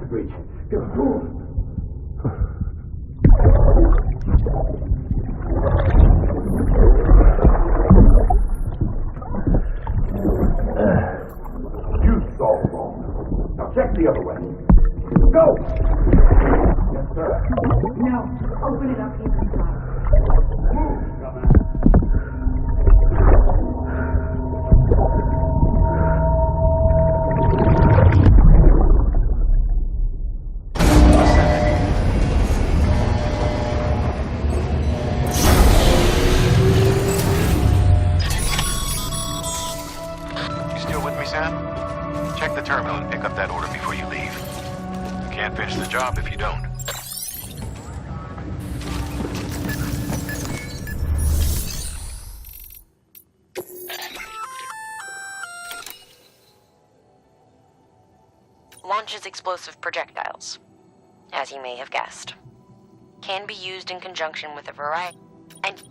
the bridge. Go. You saw wrong. Now check the other way. Go! Yes, sir. No, open it up here inside. Move, dumbass. You still with me, Sam? Check the terminal and pick up that order before you leave. You can't finish the job if you don't. Launches explosive projectiles, as you may have guessed. Can be used in conjunction with a variety and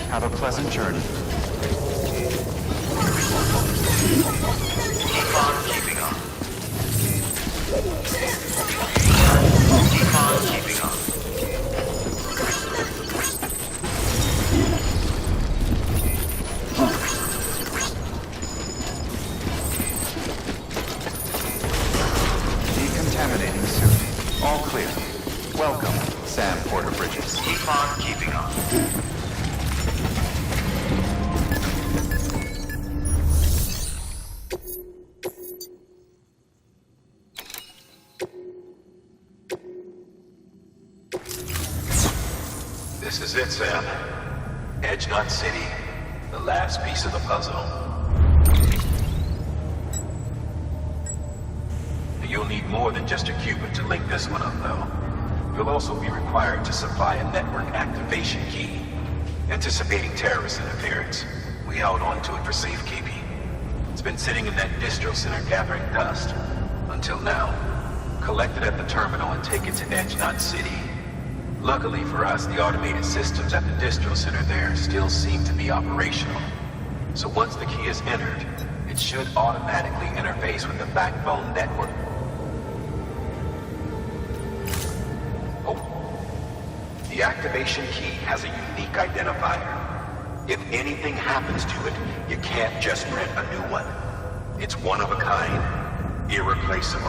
Have a pleasant journey. Keep on keeping on. Keep on keeping on. Decontaminating suit. All clear. Welcome, Sam Porter Bridges. Keep on keeping on. This is it, Sam. Edgenut City, the last piece of the puzzle. You'll need more than just a qubit to link this one up, though. You'll also be required to supply a network activation key. Anticipating terrorist interference, we held on to it for safekeeping. It's been sitting in that distro center gathering dust. Until now. Collect it at the terminal and take it to Edgenut City. Luckily for us, the automated systems at the distro center there still seem to be operational. So once the key is entered, it should automatically interface with the backbone network. Oh. The activation key has a unique identifier. If anything happens to it, you can't just rent a new one. It's one of a kind, irreplaceable.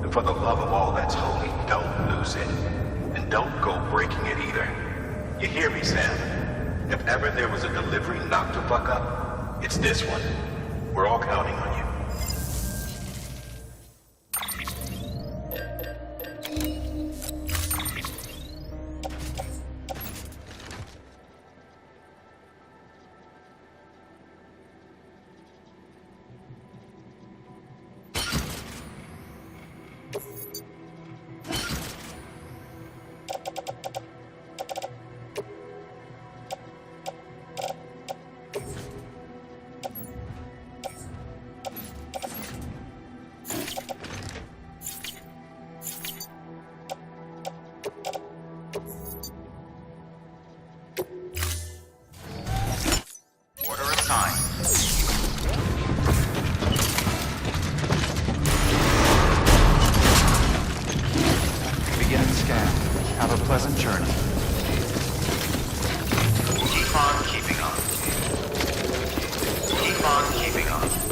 And for the love of all that's holy, don't lose it. And don't go breaking it either. You hear me, Sam? If ever there was a delivery not to fuck up, it's this one. We're all counting on you. Pleasant journey. Keep on keeping on. Keep on keeping on.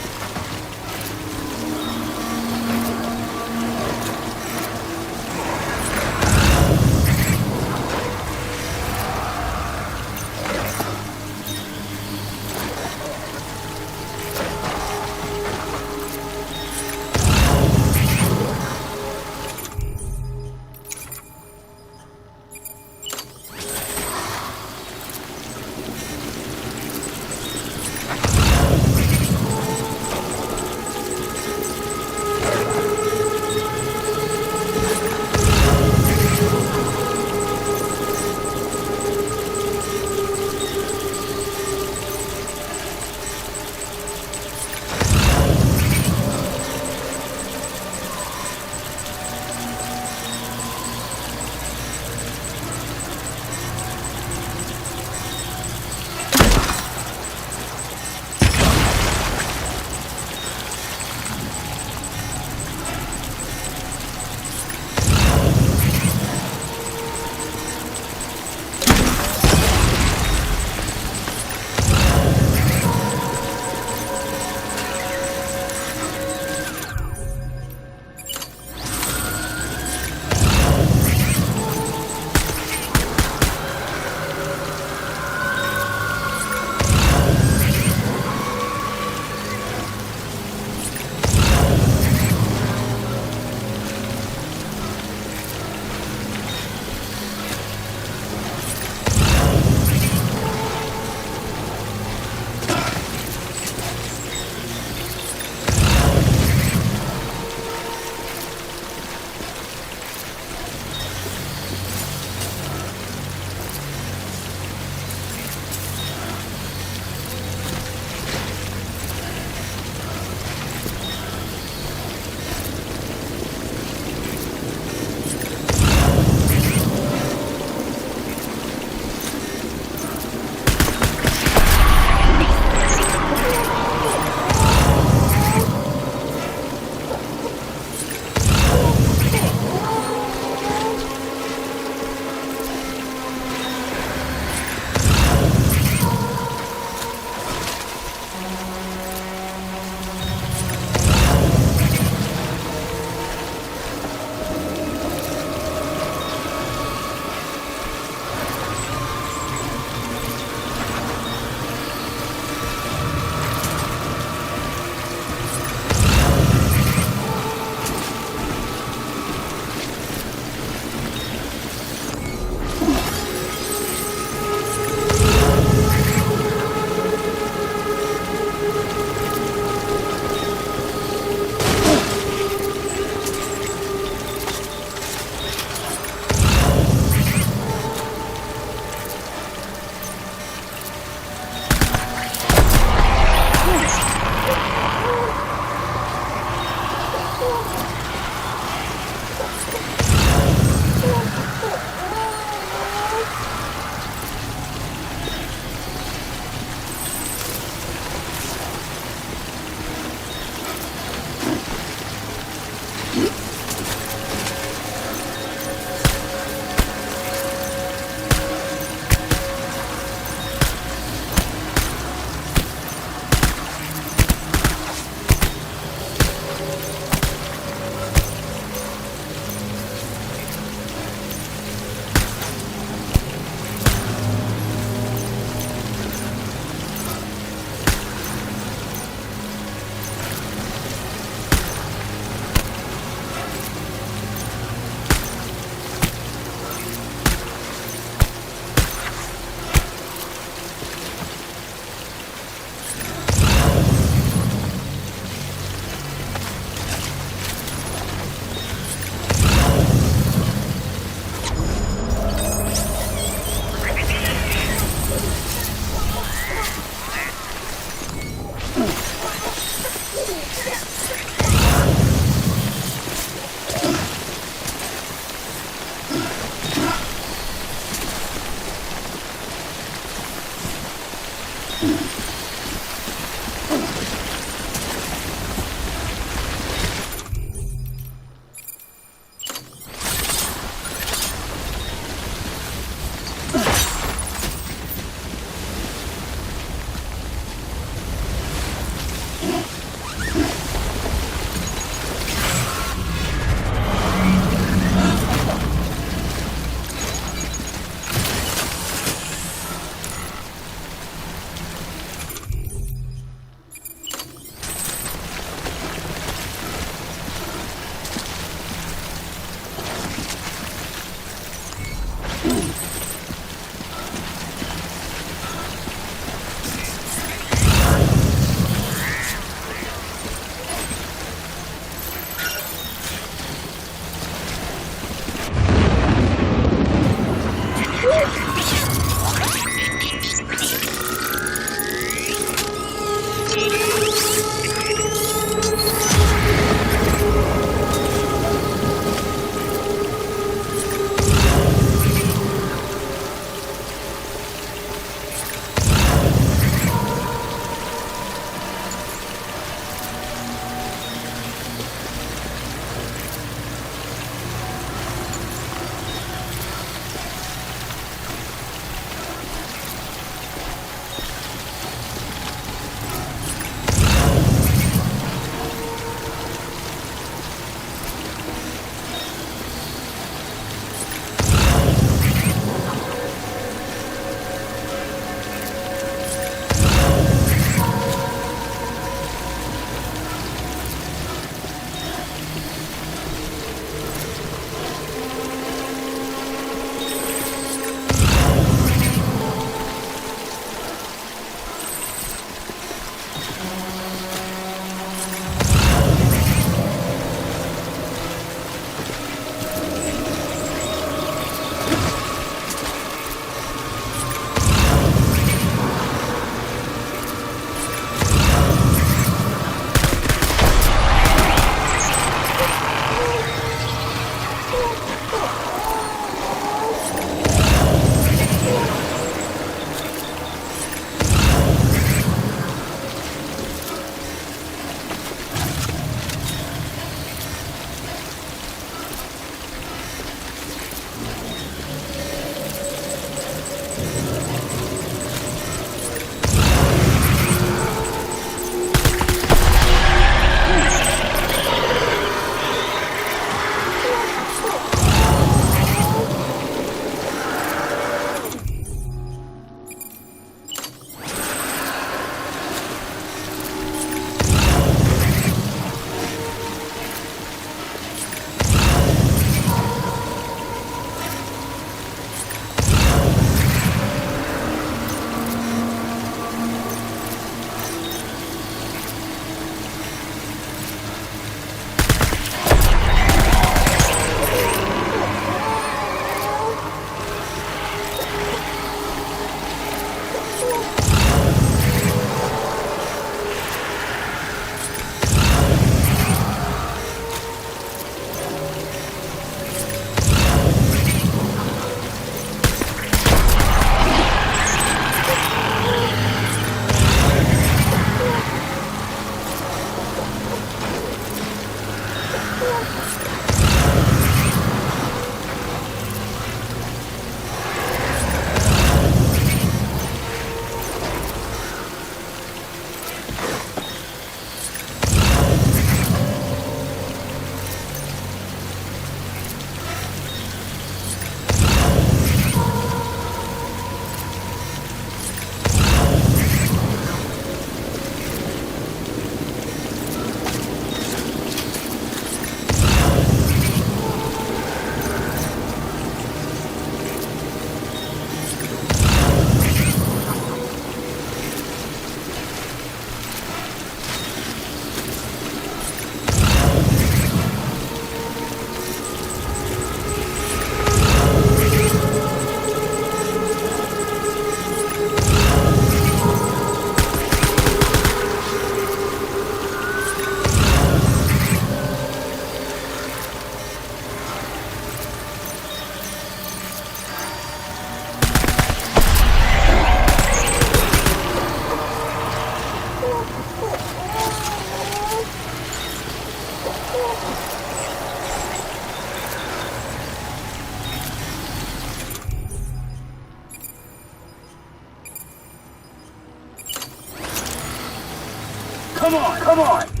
Come on, come on!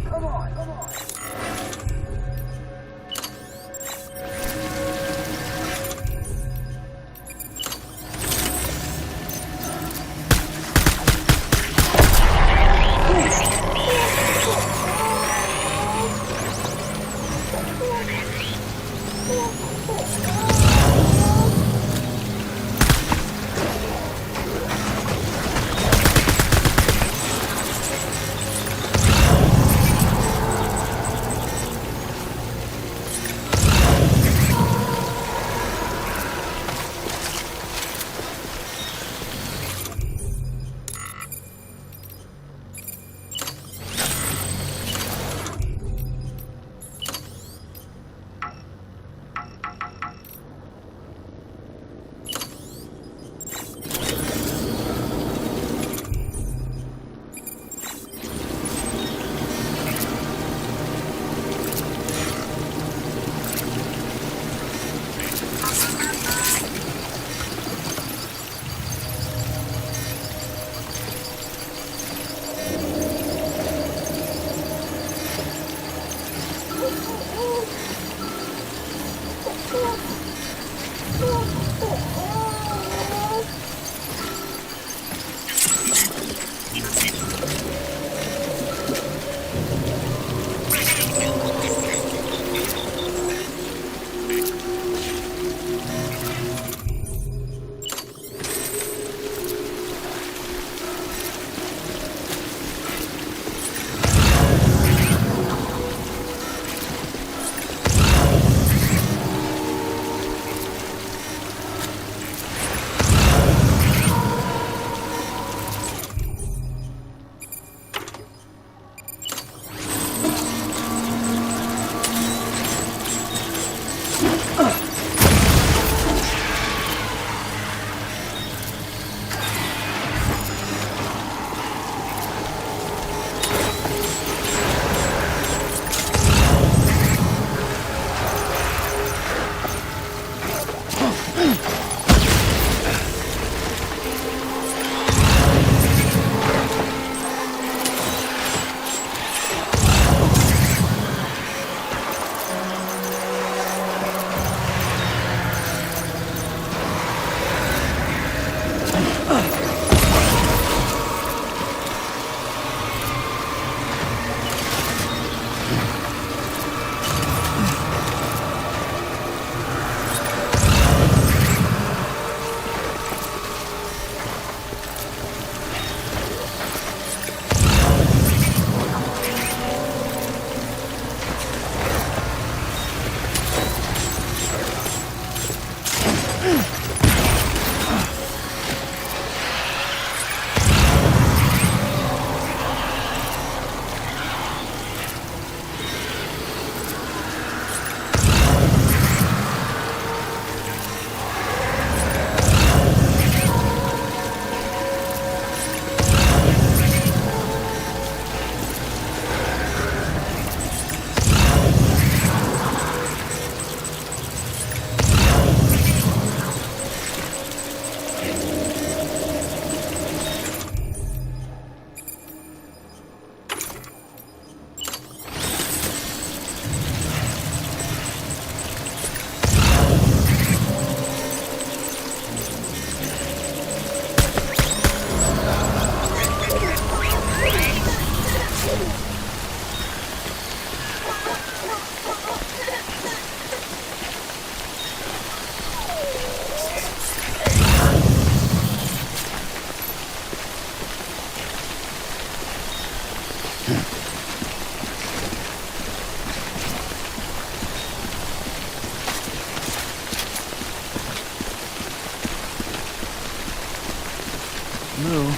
through.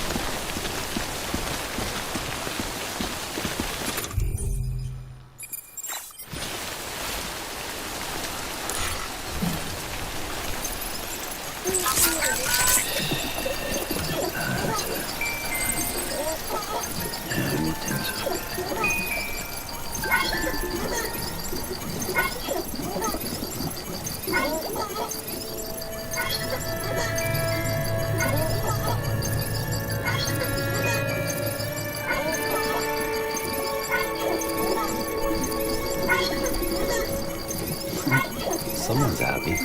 Someone's happy.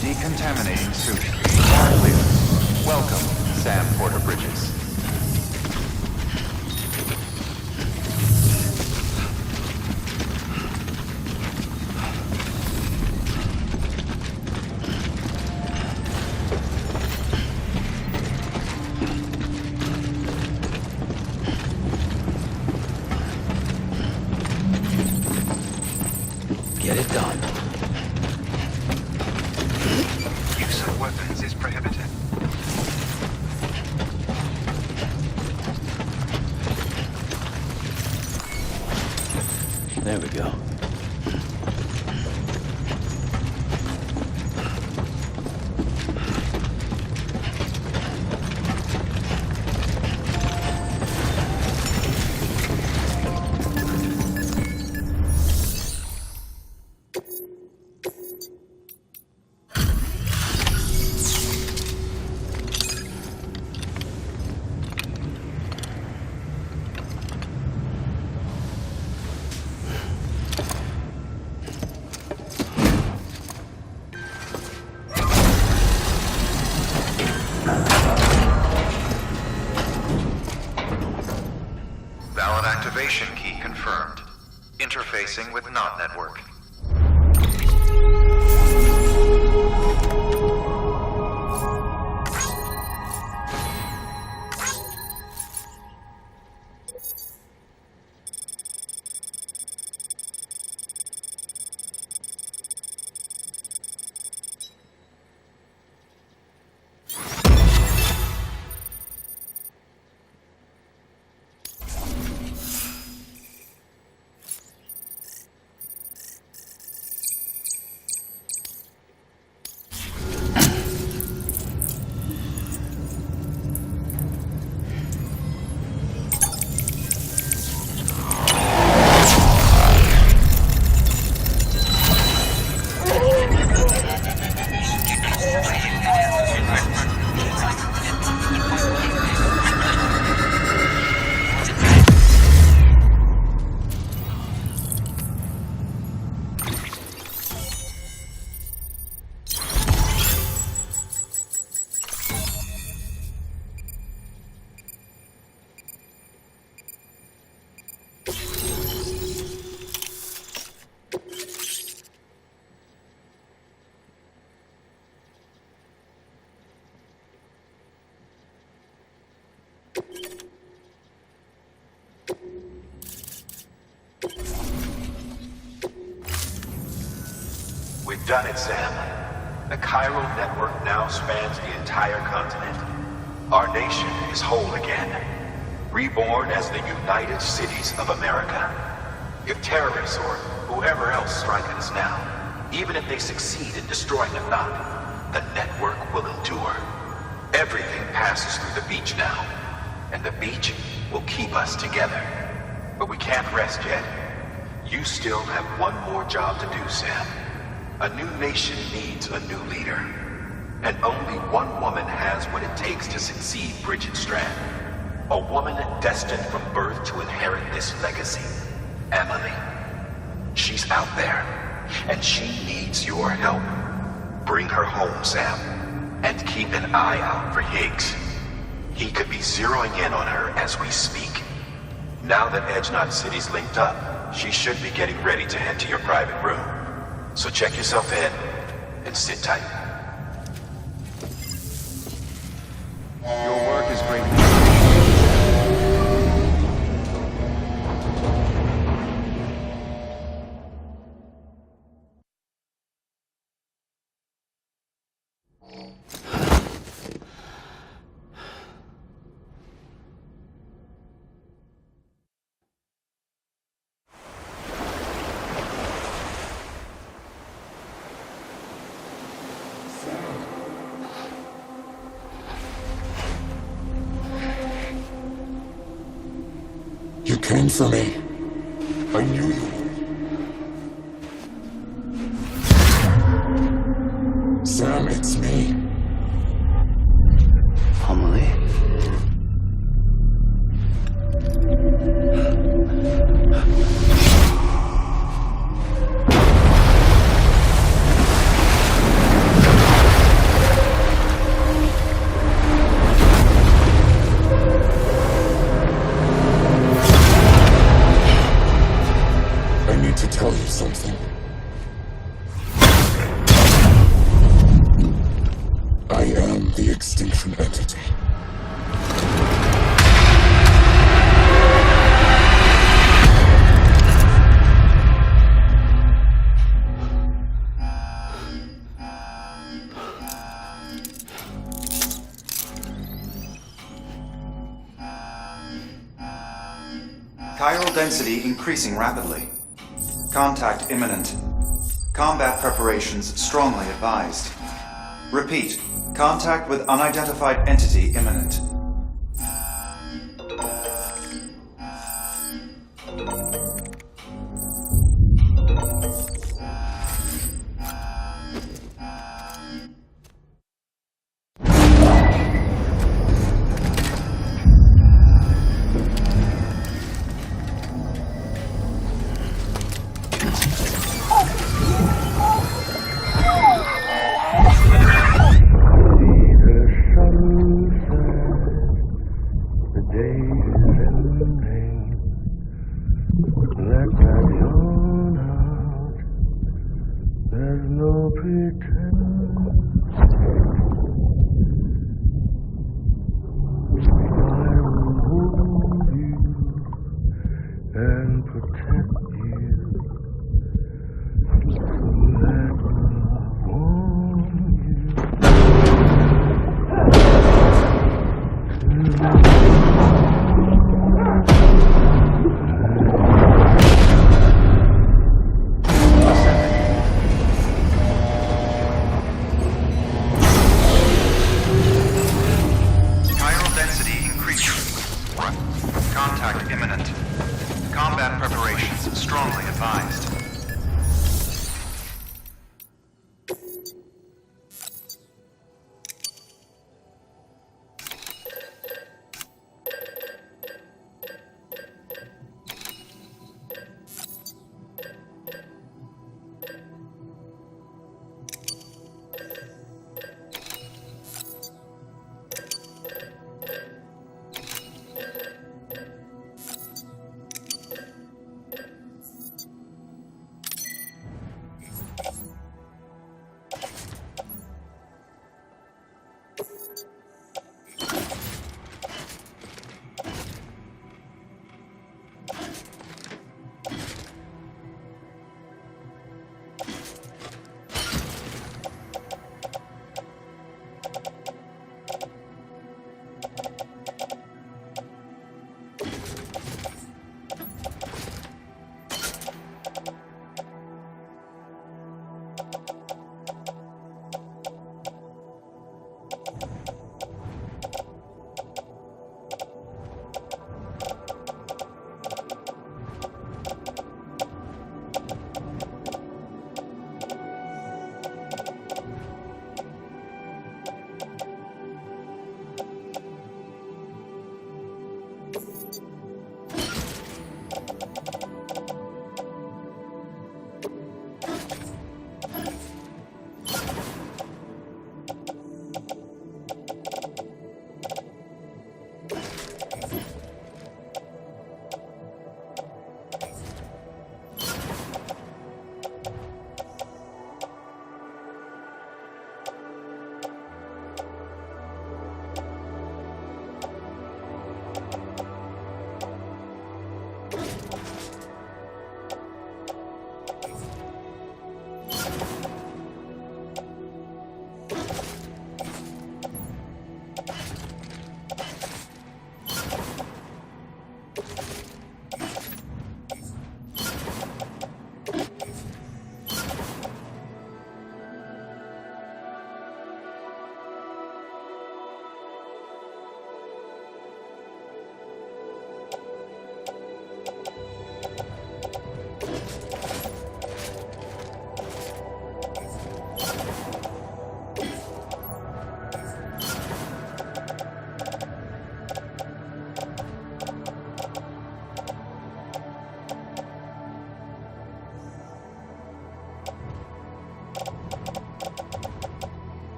Decontaminating suit. All clear. Welcome, Sam Porter Bridges. Get it done. Use of weapons is prohibited. There we go. Valid activation key confirmed. Interfacing with NOT network. done it, Sam. The chiral network now spans the entire continent. Our nation is whole again, reborn as the United Cities of America. If terrorists or whoever else strike at us now, even if they succeed in destroying the knot, the network will endure. Everything passes through the beach now, and the beach will keep us together. But we can't rest yet. You still have one more job to do, Sam. A new nation needs a new leader. And only one woman has what it takes to succeed Bridget Strand. A woman destined from birth to inherit this legacy. Emily. She's out there, and she needs your help. Bring her home, Sam, and keep an eye out for Higgs. He could be zeroing in on her as we speak. Now that Edge Knot City's linked up, she should be getting ready to head to your private room. So check yourself in, and sit tight. Your work is great. You came for me. I knew you would. Sam, it's me. Emily? I need to tell you something. I am the extinction entity. Chiral density increasing rapidly. Contact imminent. Combat preparations strongly advised. Repeat. Contact with unidentified entity imminent.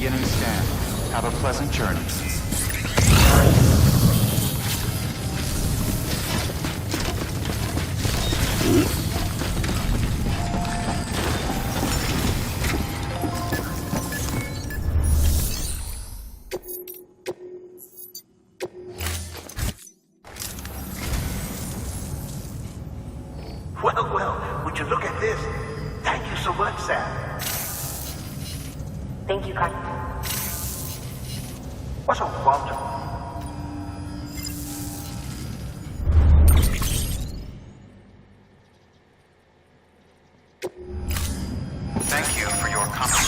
Beginning scan. Have a pleasant journey. Well, would you look at this? Thank you so much, Sam. Thank you, Kyle. What's up, Walter? Thank you for your comment.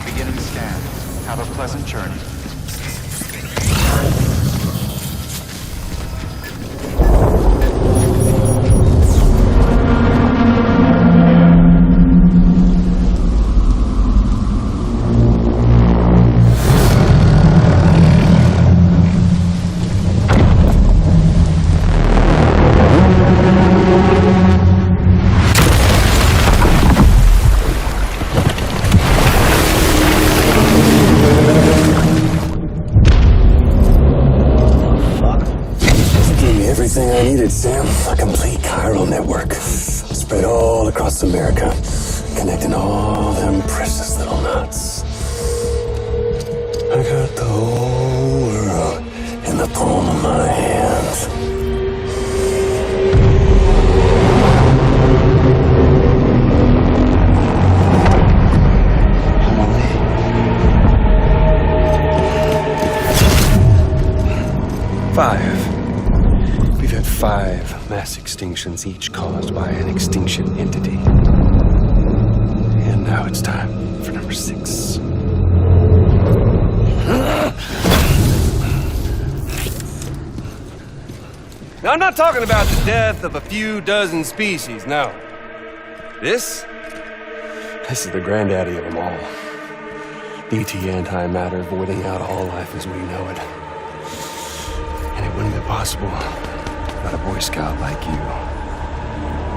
Beginning scan. Have a pleasant journey. Everything I needed, Sam. A complete chiral network. Spread all across America. Connecting all them precious little knots. I got the whole world in the palm of my hand. We've had 5 mass extinctions, each caused by an extinction entity. And now it's time for number 6. Now, I'm not talking about the death of a few dozen species, no. This is the granddaddy of them all. BT antimatter voiding out all life as we know it. And it wouldn't be possible without a Boy Scout like you,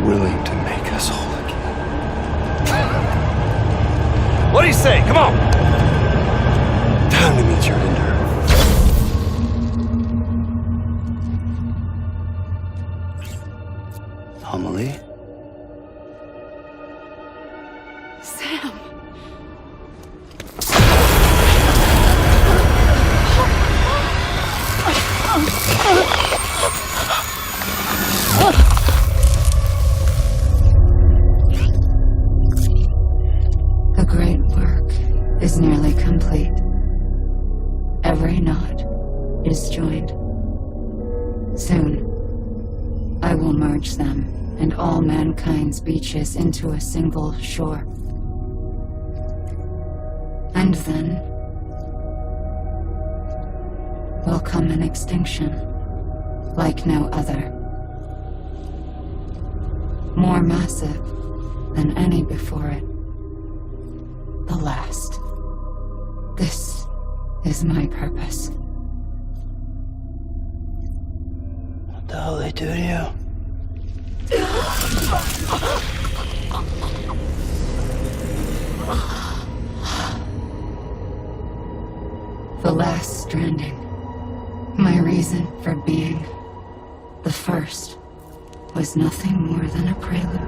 willing to make us whole again. What do you say? Come on! Time to meet your ender. Amelie? Sam. The great work is nearly complete. Every knot is joined. Soon, I will merge them and all mankind's beaches into a single shore. And then will come an extinction like no other. More massive than any before it. The last. This is my purpose. What the hell they do to you? The last stranding. My reason for being. The first was nothing more than a prelude.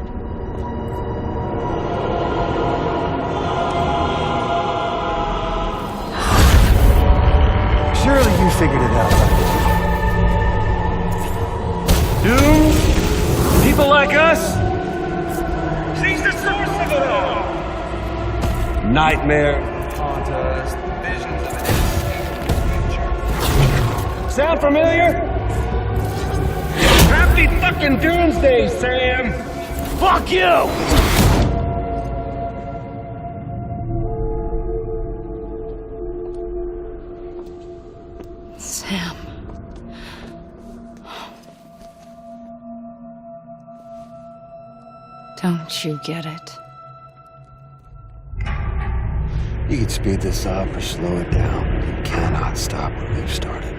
Surely you figured it out. Doom? People like us? She's the source of it all! Nightmare, haunt us, visions of an future. Sound familiar? Happy fucking doomsday, Sam! Fuck you! Sam. Don't you get it? You can speed this up or slow it down. You cannot stop what we've started.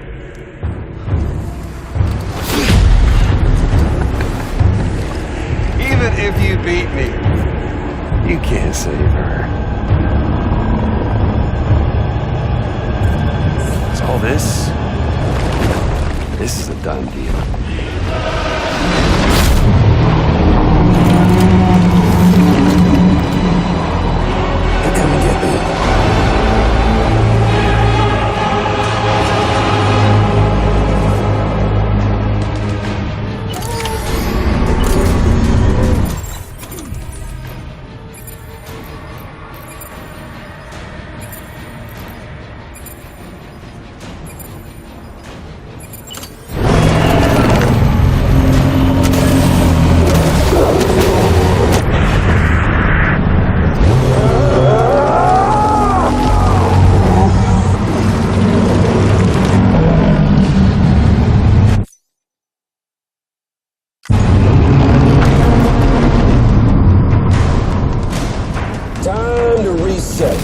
Even if you beat me. You can't save her. So all this is a done deal. Come and get me. Time to reset.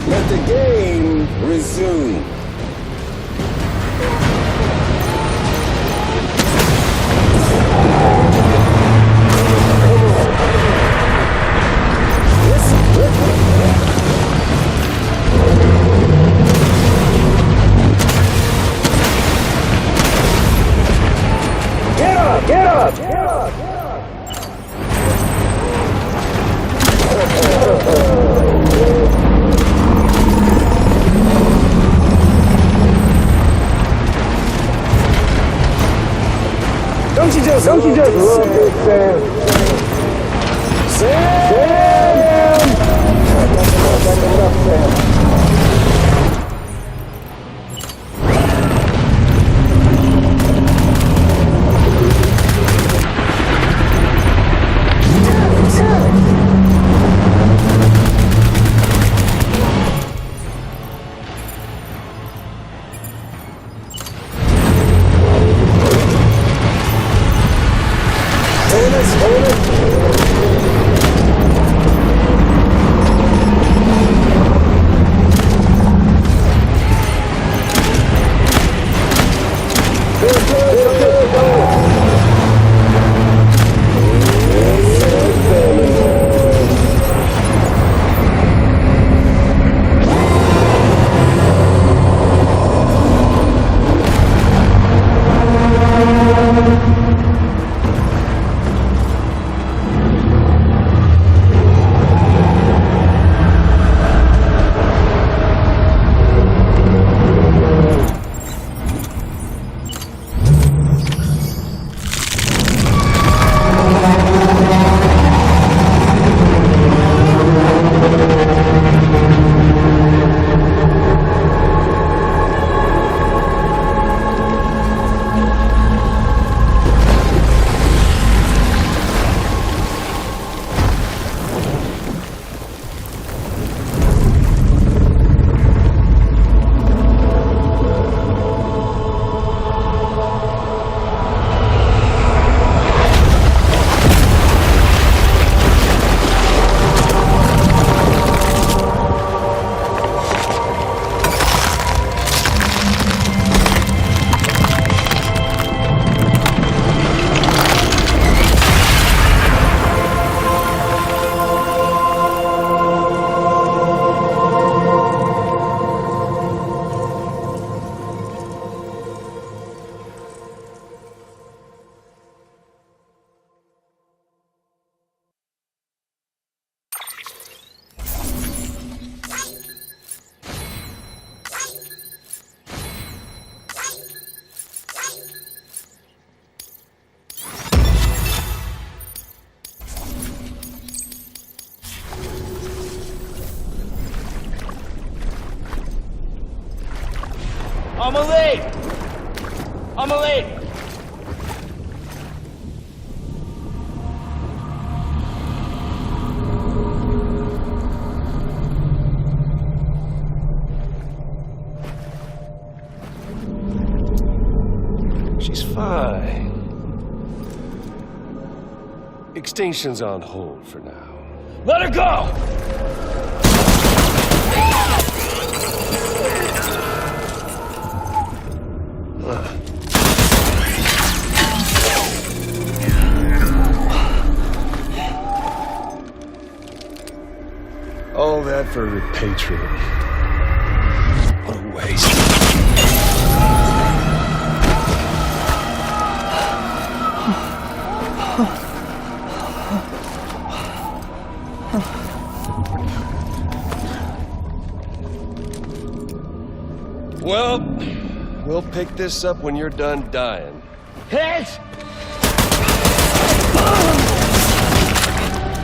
Let the game resume. Get up! Get up! Get up! Don't you just love it, Sam? Sam! That's enough, Sam. Amelie! She's fine. Extinction's on hold for now. Let her go! All that for repatriating. What a waste. Well, we'll pick this up when you're done dying. Hit!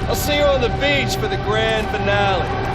I'll see you on the beach for the grand finale.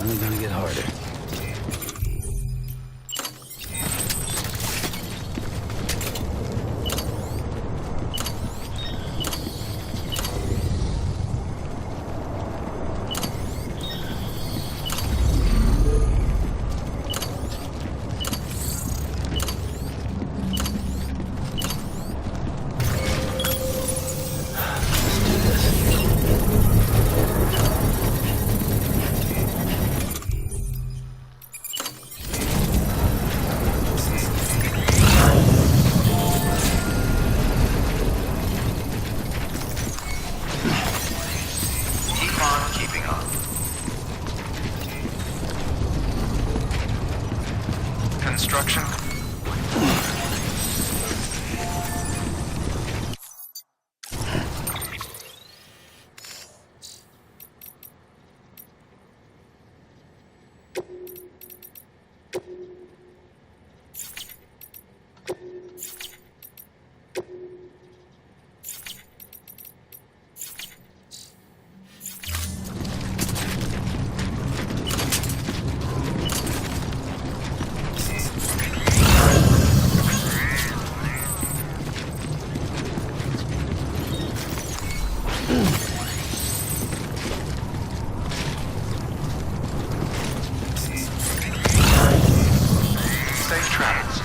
Only gonna get harder. Safe travels.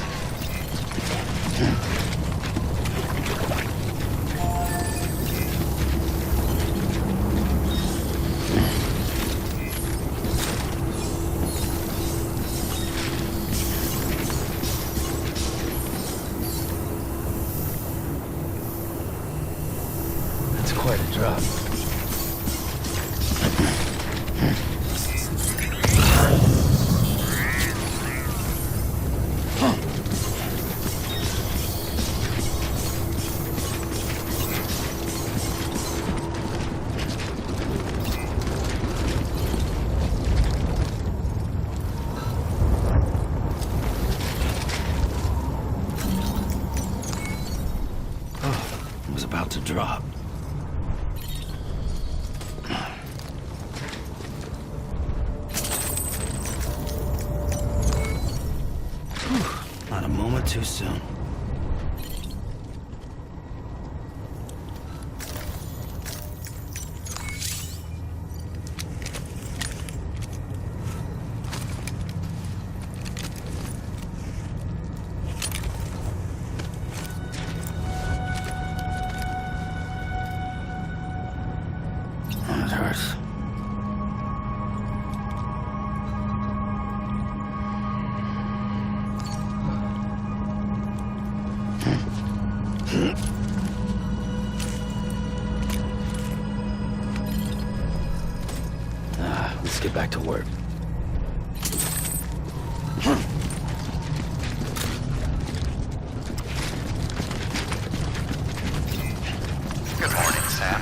That's quite a drop. I was about to drop. Not a moment too soon. Oh, it hurts. Let's get back to work. Good morning, Sam.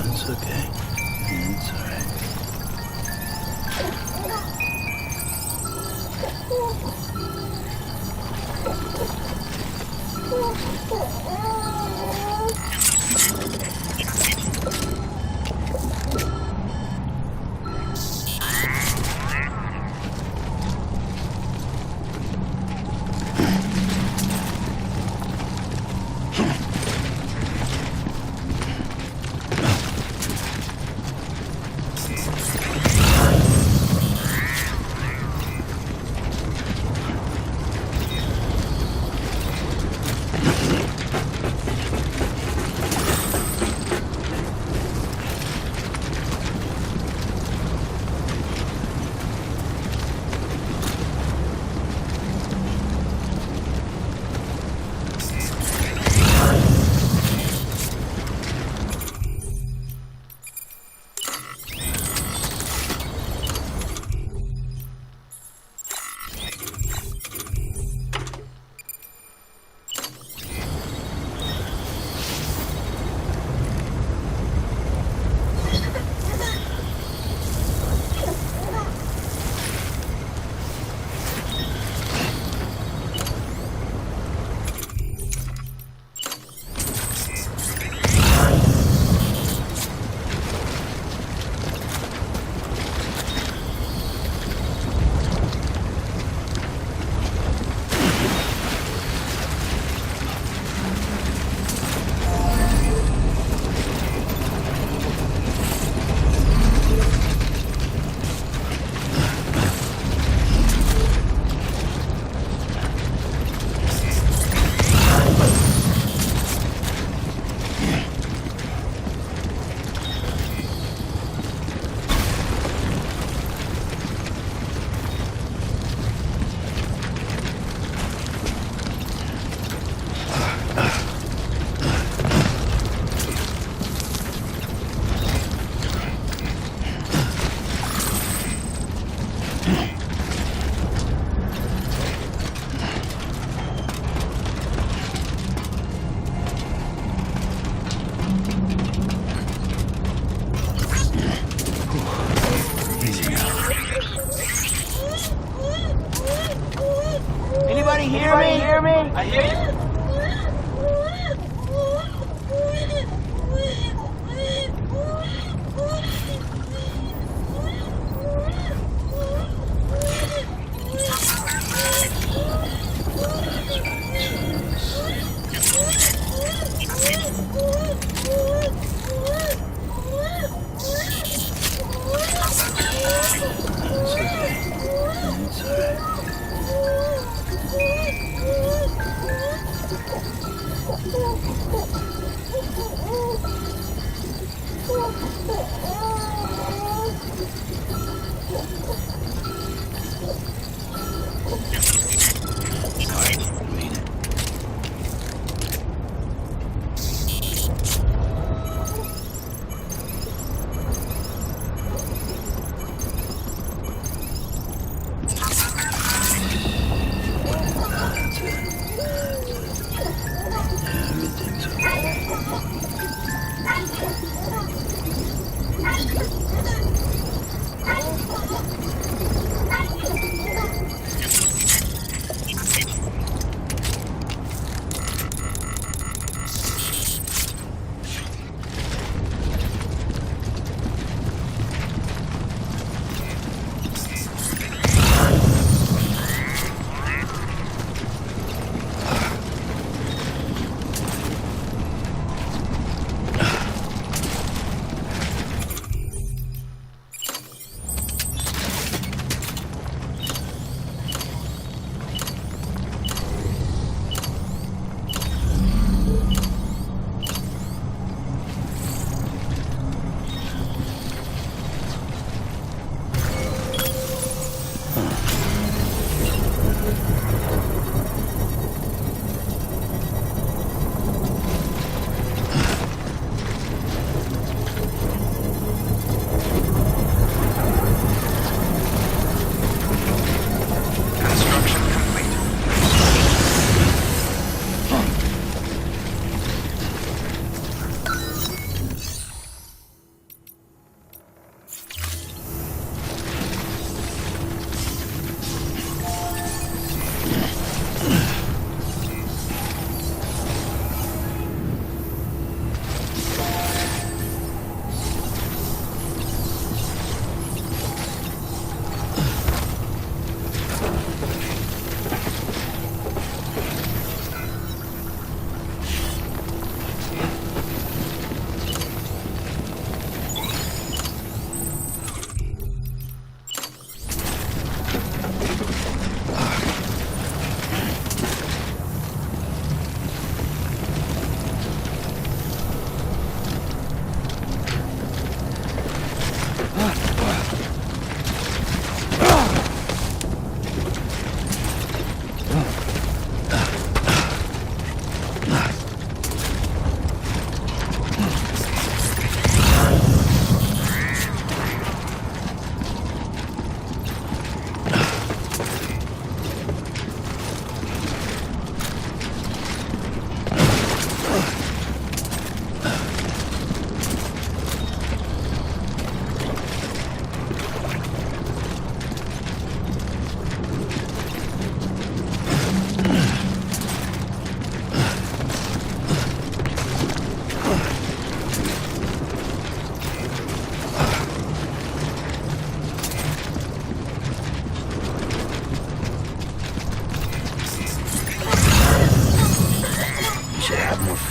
It's okay. It's all right. Anybody hear me? I hear you.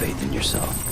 faith in yourself.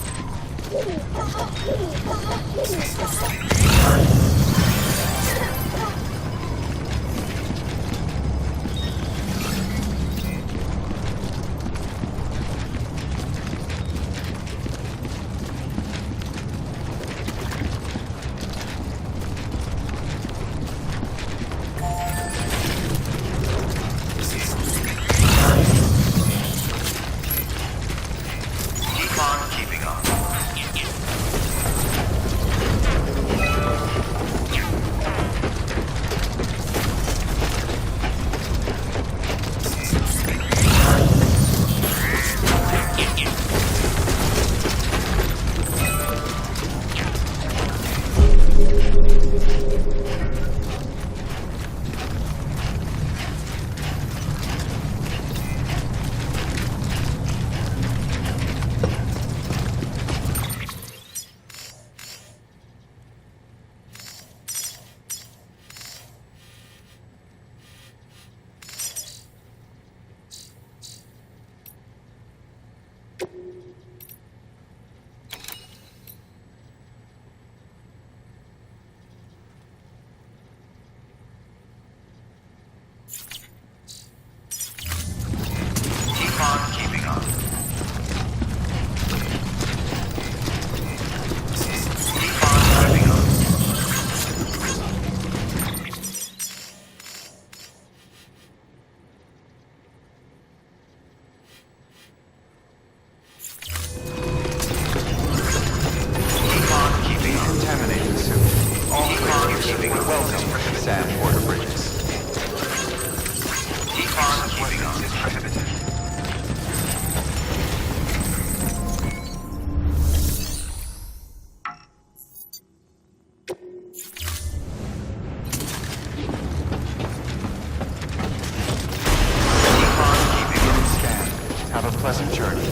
pleasant journey.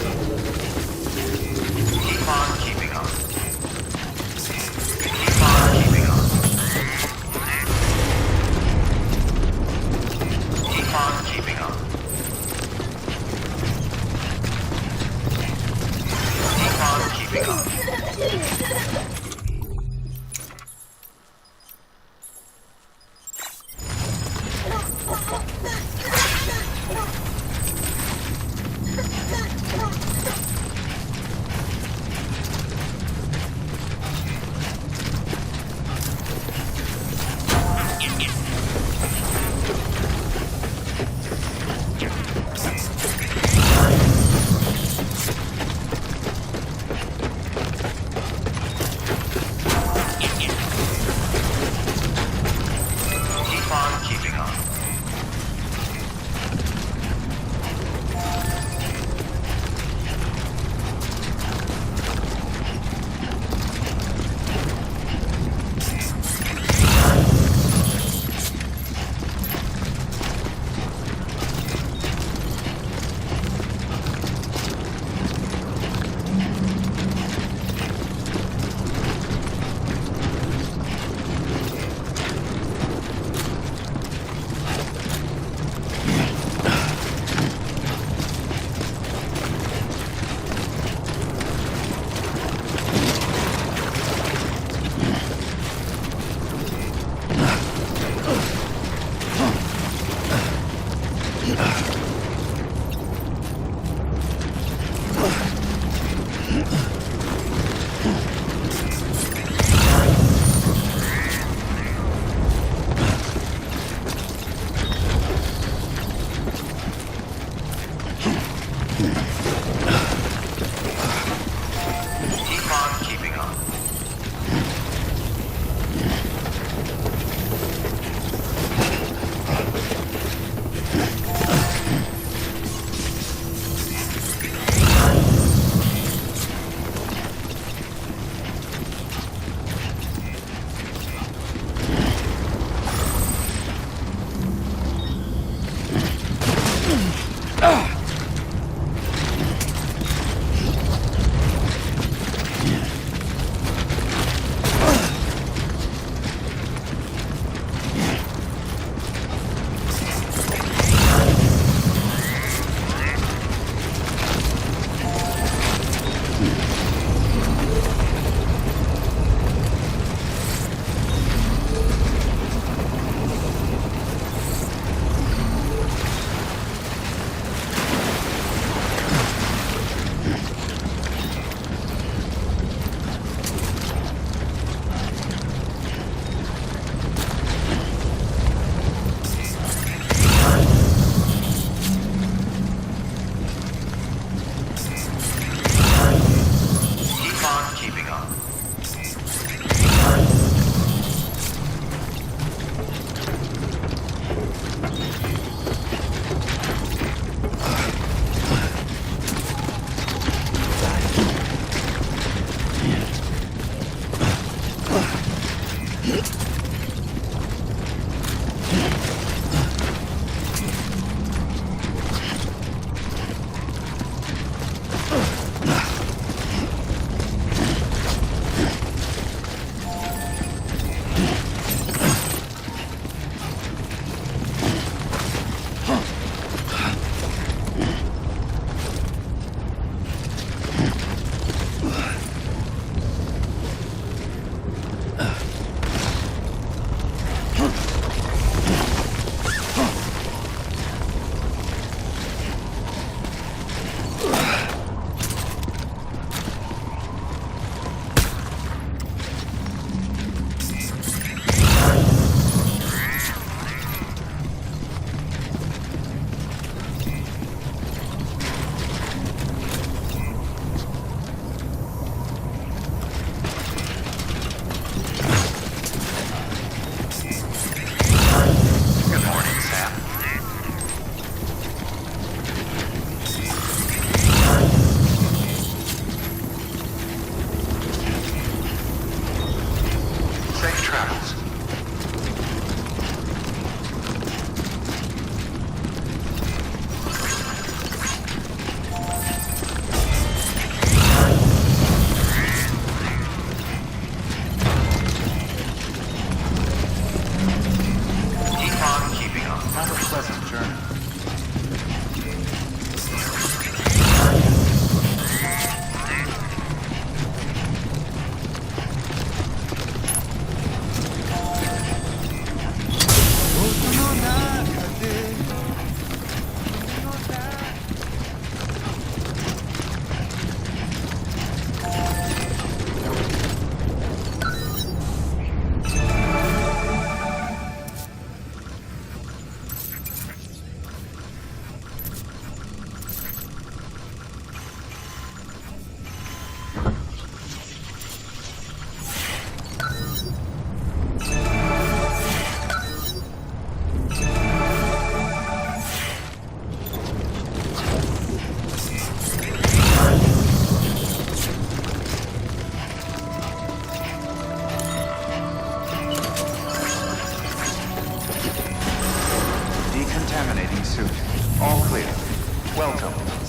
Keep on keeping on. Keep on keeping on. Keep on keeping on. Keep on keeping on.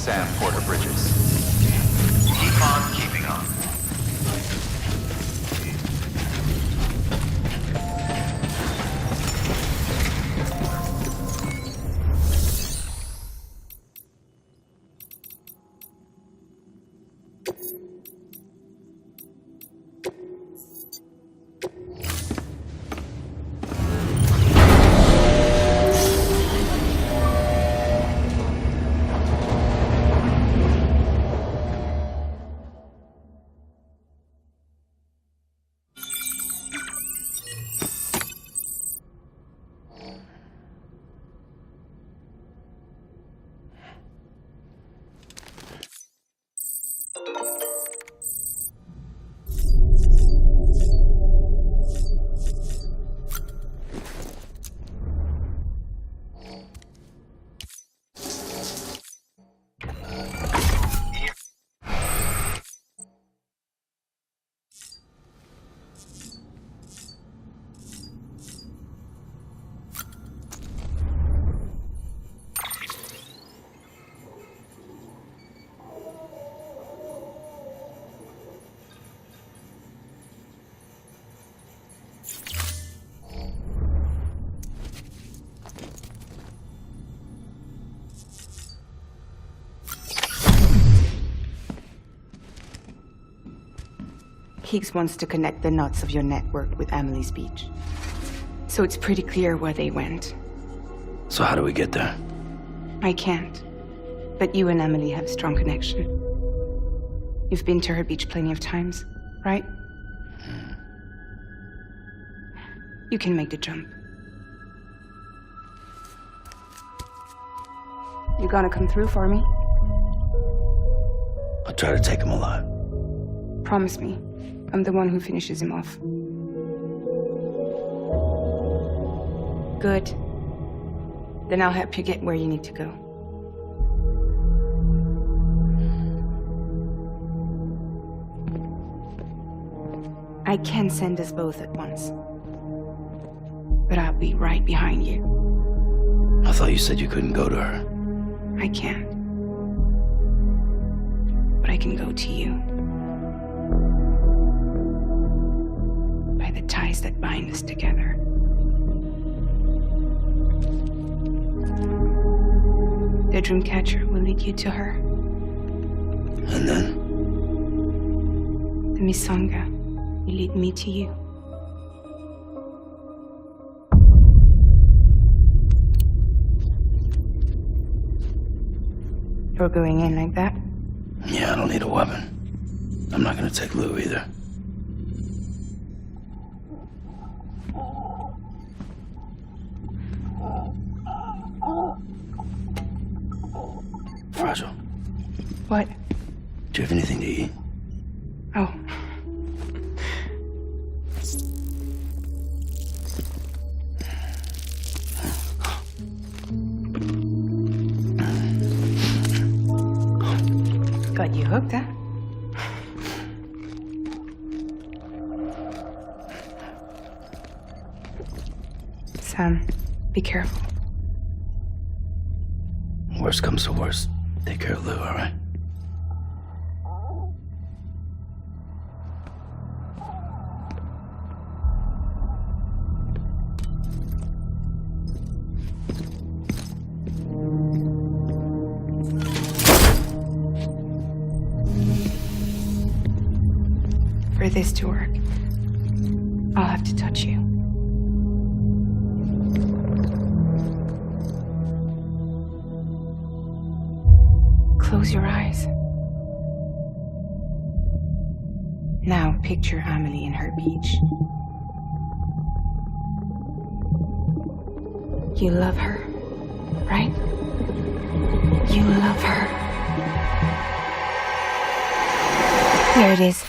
Sam Porter Bridges. Keep on keeping on. Higgs wants to connect the knots of your network with Amelie's beach. So it's pretty clear where they went. So how do we get there? I can't. But you and Emily have a strong connection. You've been to her beach plenty of times, right? You can make the jump. You gonna come through for me? I'll try to take him alive. Promise me. I'm the one who finishes him off. Good. Then I'll help you get where you need to go. I can send us both at once. But I'll be right behind you. I thought you said you couldn't go to her. I can't. But I can go to you. By the ties that bind us together. The Dreamcatcher will lead you to her. And then? The Misanga will lead me to you. You're going in like that? Yeah, I don't need a weapon. I'm not gonna take Lou either. Fragile. What? Do you have anything to eat? Oh. Got you hooked, huh? Sam, be careful. Worst comes to worst. Take care of Lou, all right? For this to work, I'll have to touch you. Close your eyes. Now picture Amelie in her beach. You love her, right? You love her. Here it is.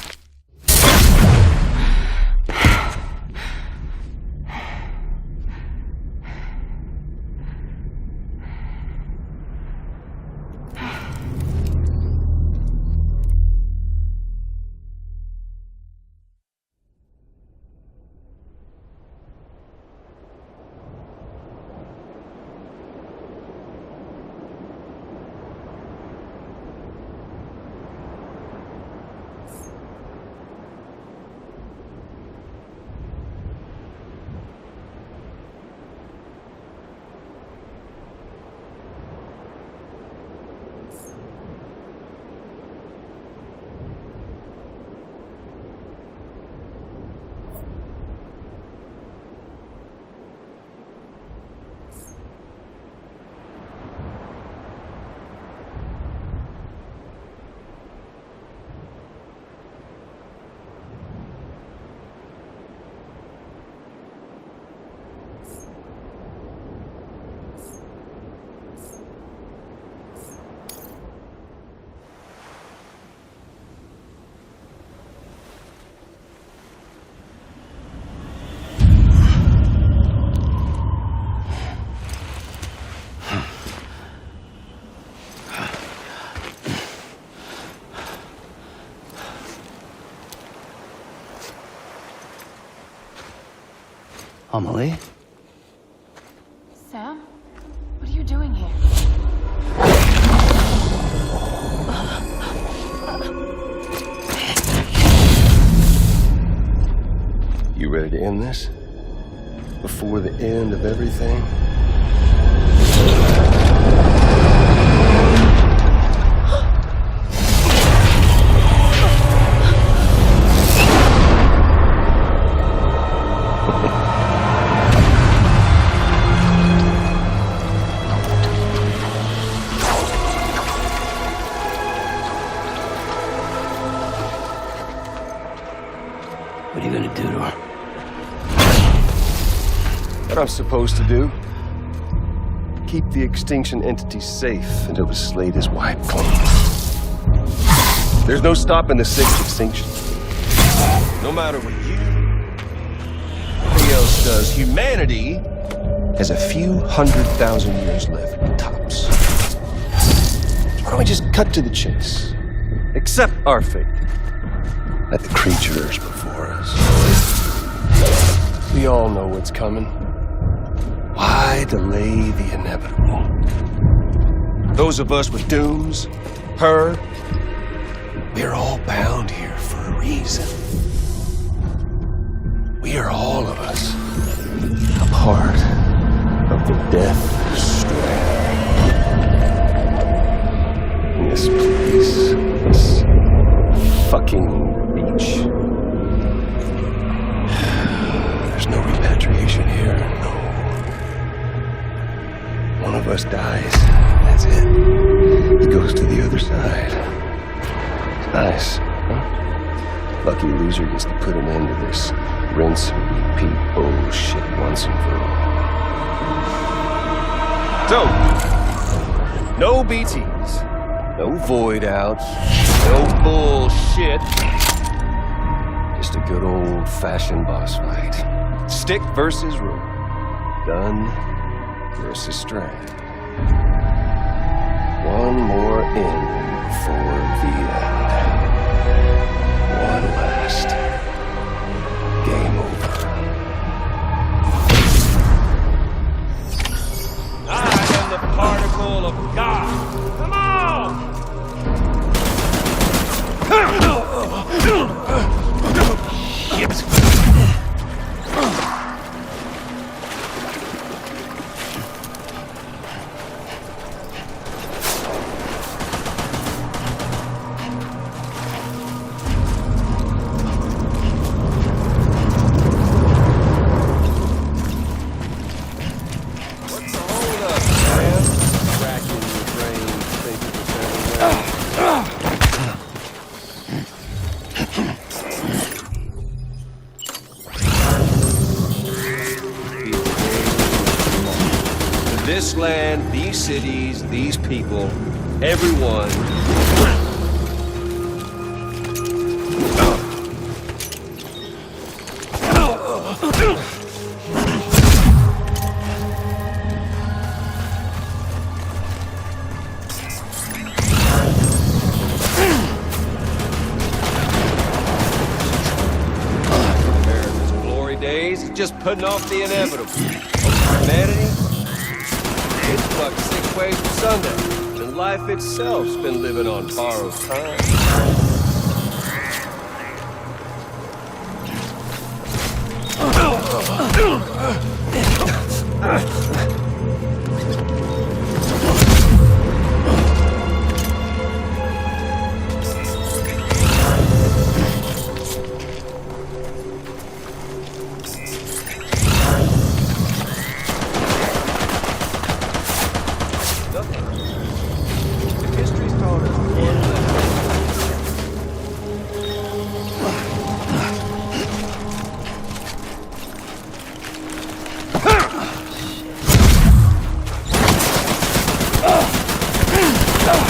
Amelie? Sam? What are you doing here? You ready to end this? Before the end of everything? What are you gonna do to her? What I'm supposed to do? Keep the extinction entity safe until the slate is wiped clean. There's no stopping the sixth extinction. No matter what you or anybody else does, humanity has a few 100,000 years left, tops. Why don't we just cut to the chase? Accept our fate. Let the creatures before us. We all know what's coming. Why delay the inevitable? Those of us with dooms, her, we're all bound here for a reason. We are all of us a part of the Death Strand. In this place, this fucking beach. There's no repatriation here, no. One of us dies, that's it. He goes to the other side. Nice, huh? Lucky loser gets to put an end to this rinse and repeat bullshit once and for all. So, no BTs, no void outs, no bullshit. Just a good old-fashioned boss fight. Stick versus rope. Gun versus strand. One more in before the end. One last. Game over. I am the particle of God. Come on! Shit. This land, these cities, these people, everyone. America's glory days is just putting off the inevitable. Humanity? It's fucked 6 ways from Sunday, and life itself's been living on borrowed time.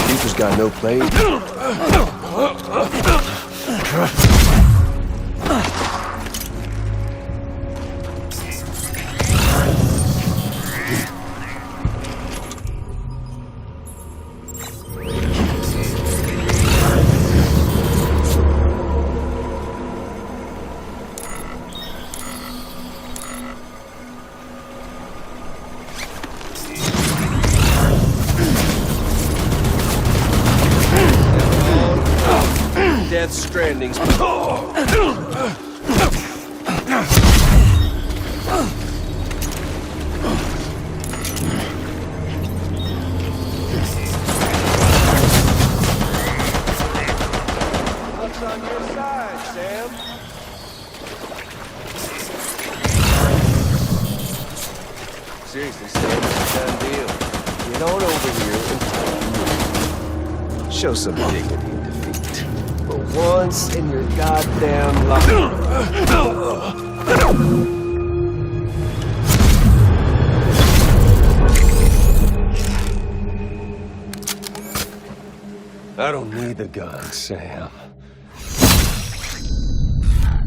Future's got no place. Death Stranding's... What's on your side, Sam? Seriously, Sam, it's a done deal. Get on over here and show some dignity and defeat. For once in your goddamn life. I don't need the gun, Sam.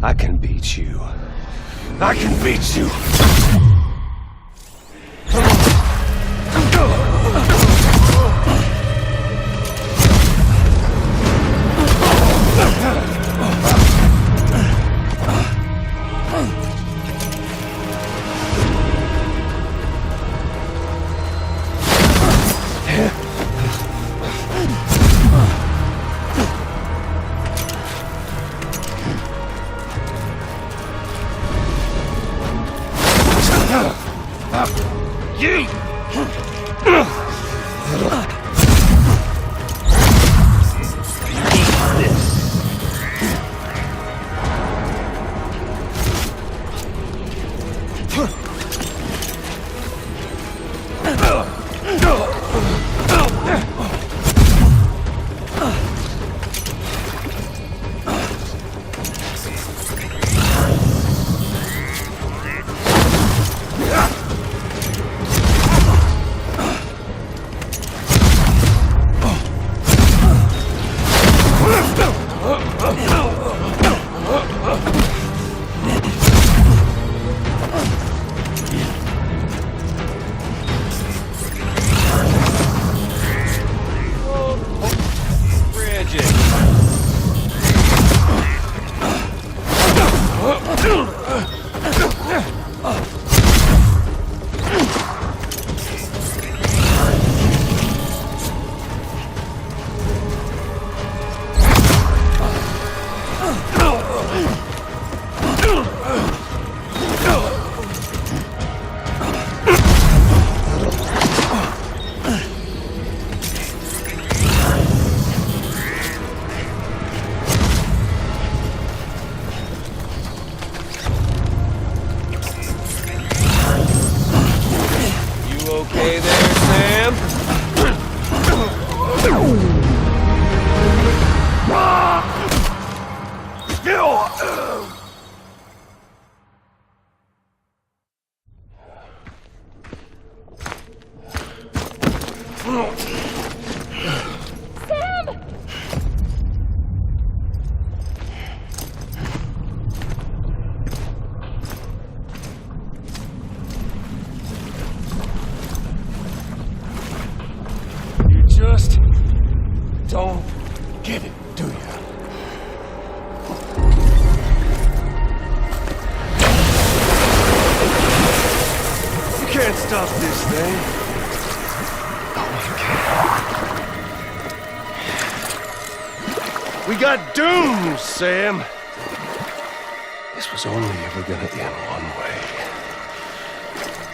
I can beat you. I can beat you. Okay there, Sam? Just don't get it, do you? You can't stop this thing. Oh, you can. We got doomed, Sam. This was only ever gonna end one way.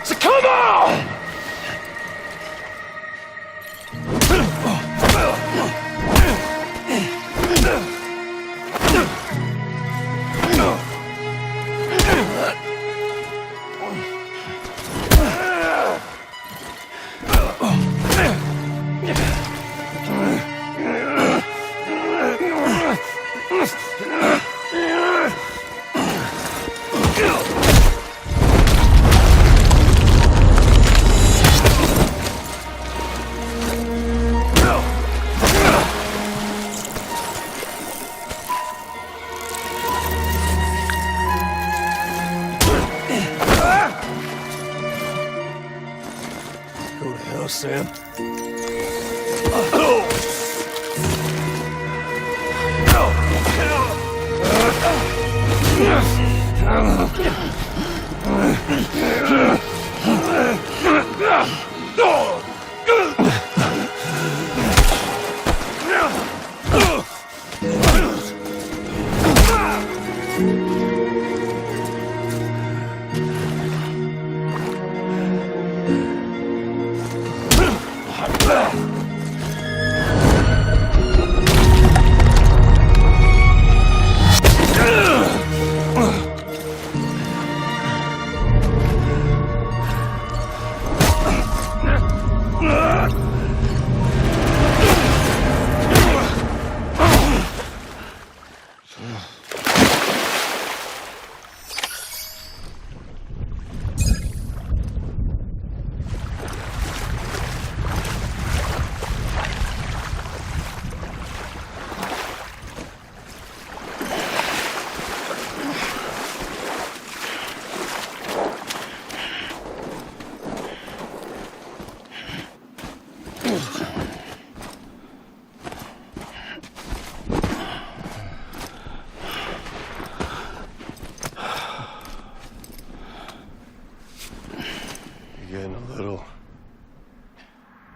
So come on! Go to hell, Sam.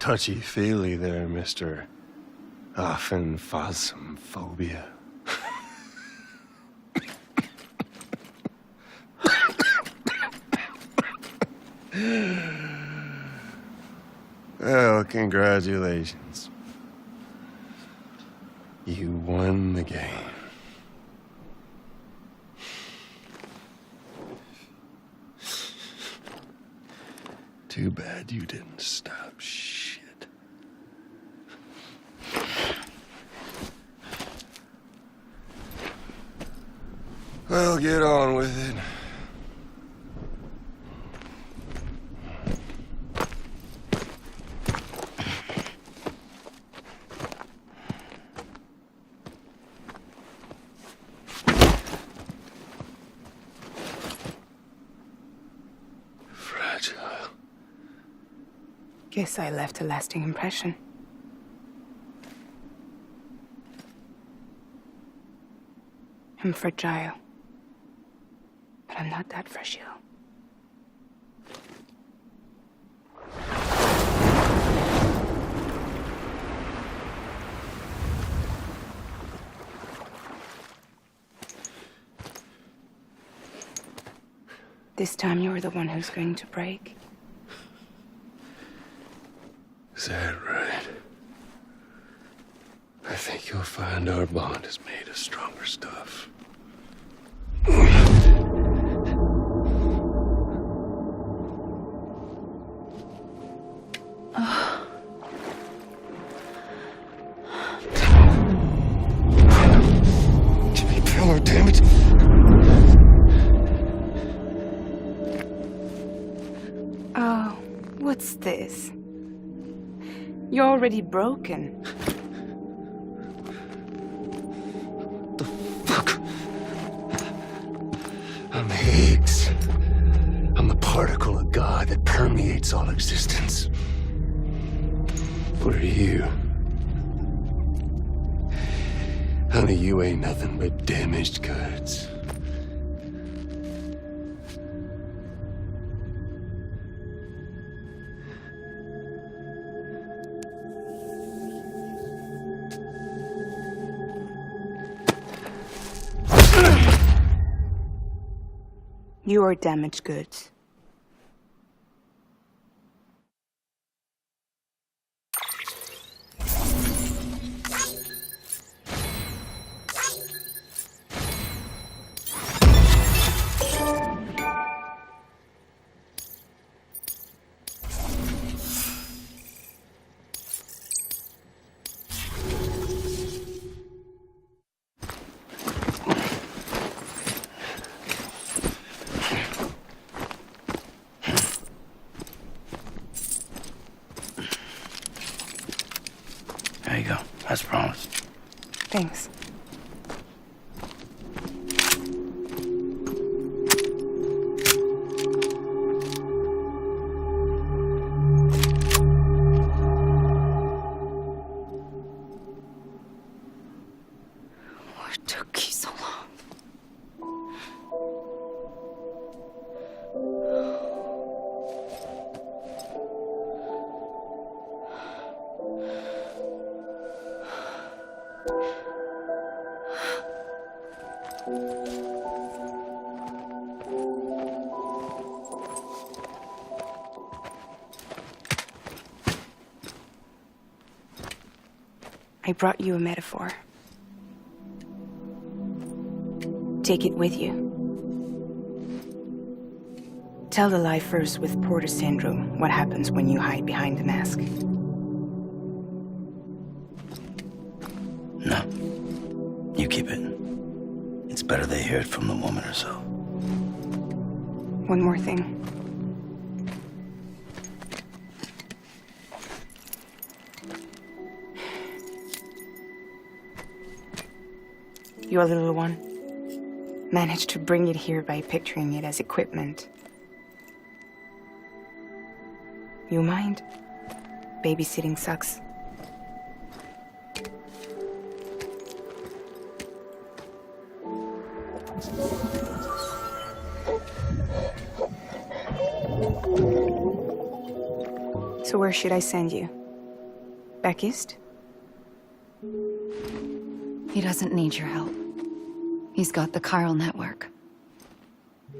touchy-feely there, Mr. Phasmophobia. Well, congratulations. You won the game. Too bad you didn't stop shit. Well, get on with it. Guess I left a lasting impression. I'm fragile. But I'm not that fragile. This time you're the one who's going to break. Is that right? I think you'll find our bond is made of stronger stuff. Jimmy Pillar, damn it! Oh, what's this? You're already broken. The fuck? I'm Higgs. I'm the particle of God that permeates all existence. What are you? Honey, you ain't nothing but damaged goods. You are damaged goods. There you go, as promised. Thanks. What took you so long? I brought you a metaphor. Take it with you. Tell the lifers with Porter syndrome what happens when you hide behind the mask. No. You keep it. It's better they hear it from the woman herself. One more thing. Your little one managed to bring it here by picturing it as equipment. You mind? Babysitting sucks. So where should I send you? Back east? He doesn't need your help. He's got the chiral network.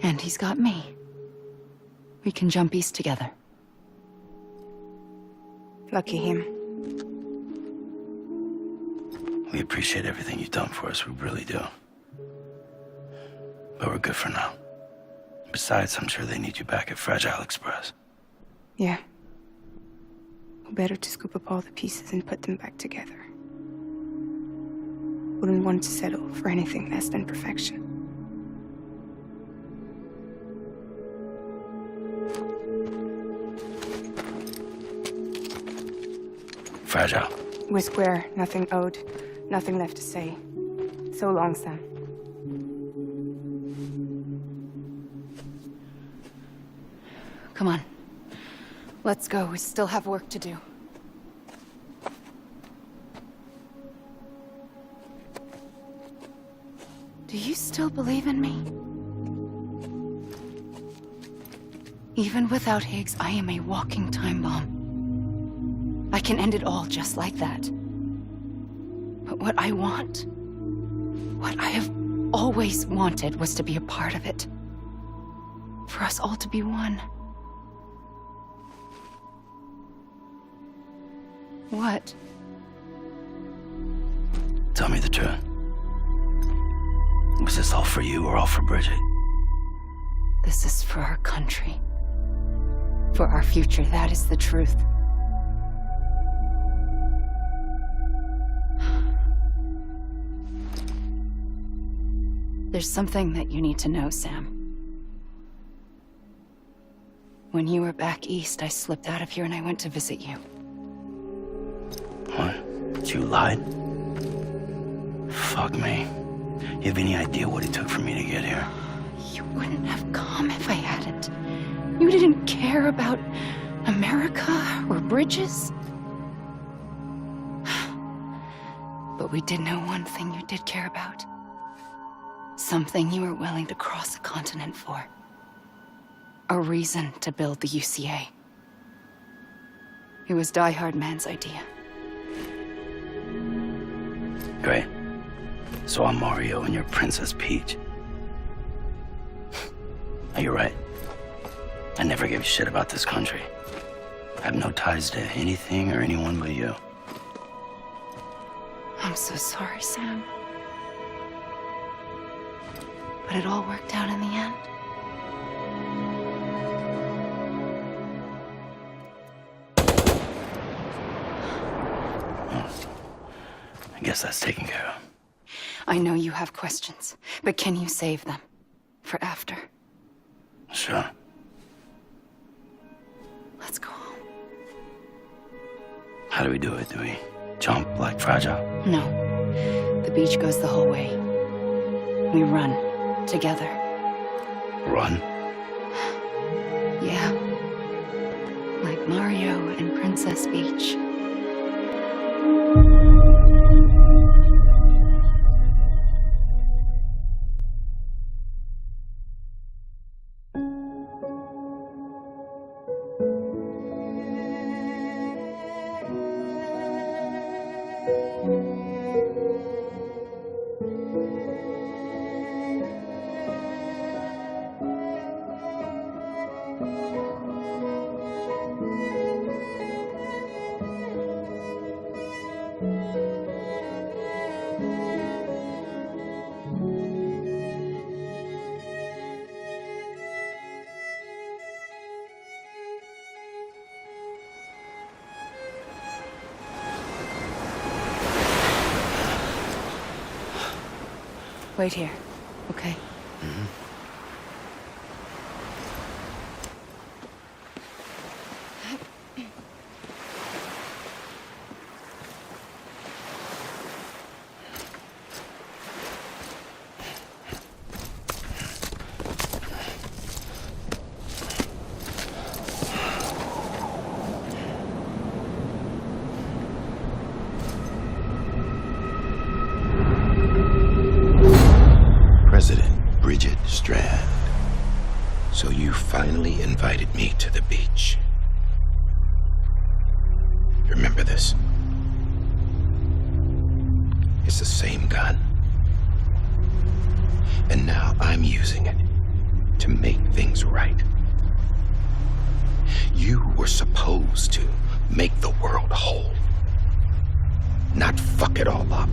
And he's got me. We can jump east together. Lucky him. We appreciate everything you've done for us, we really do. But we're good for now. Besides, I'm sure they need you back at Fragile Express. Yeah. Better to scoop up all the pieces and put them back together. Wouldn't want to settle for anything less than perfection. Fragile. We're square, nothing owed, nothing left to say. So long, Sam. Come on. Let's go. We still have work to do. Do you still believe in me? Even without Higgs, I am a walking time bomb. I can end it all just like that. But what I want, what I have always wanted, was to be a part of it. For us all to be one. What? Tell me the truth. Was this all for you or all for Bridget? This is for our country. For our future, that is the truth. There's something that you need to know, Sam. When you were back east, I slipped out of here and I went to visit you. What? You lied? Fuck me. You have any idea what it took for me to get here? You wouldn't have come if I hadn't. You didn't care about America or bridges. But we did know one thing you did care about. Something you were willing to cross a continent for. A reason to build the UCA. It was Die Hard Man's idea. Great. So I'm Mario and you're Princess Peach. You're right. I never gave a shit about this country. I have no ties to anything or anyone but you. I'm so sorry, Sam. But it all worked out in the end. I guess that's taken care of. I know you have questions, but can you save them? For after? Sure. Let's go home. How do we do it? Do we jump like Fragile? No. The beach goes the whole way. We run. Together. Run? Yeah. Like Mario and Princess Peach. Wait here, okay? Mm-hmm. President Bridget Strand. It's the same gun. And now I'm using it to make things right. You were supposed to make the world whole, not fuck it all up.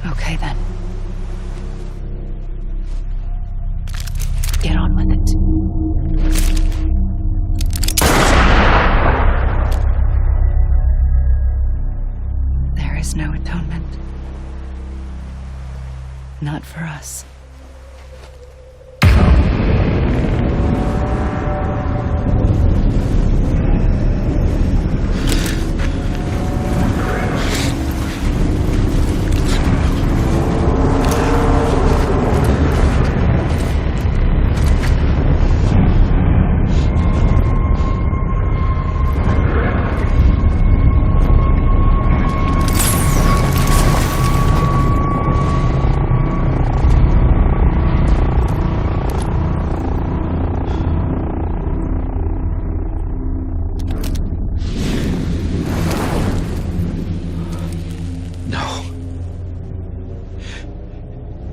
Okay then. Get on with it. There is no atonement. Not for us.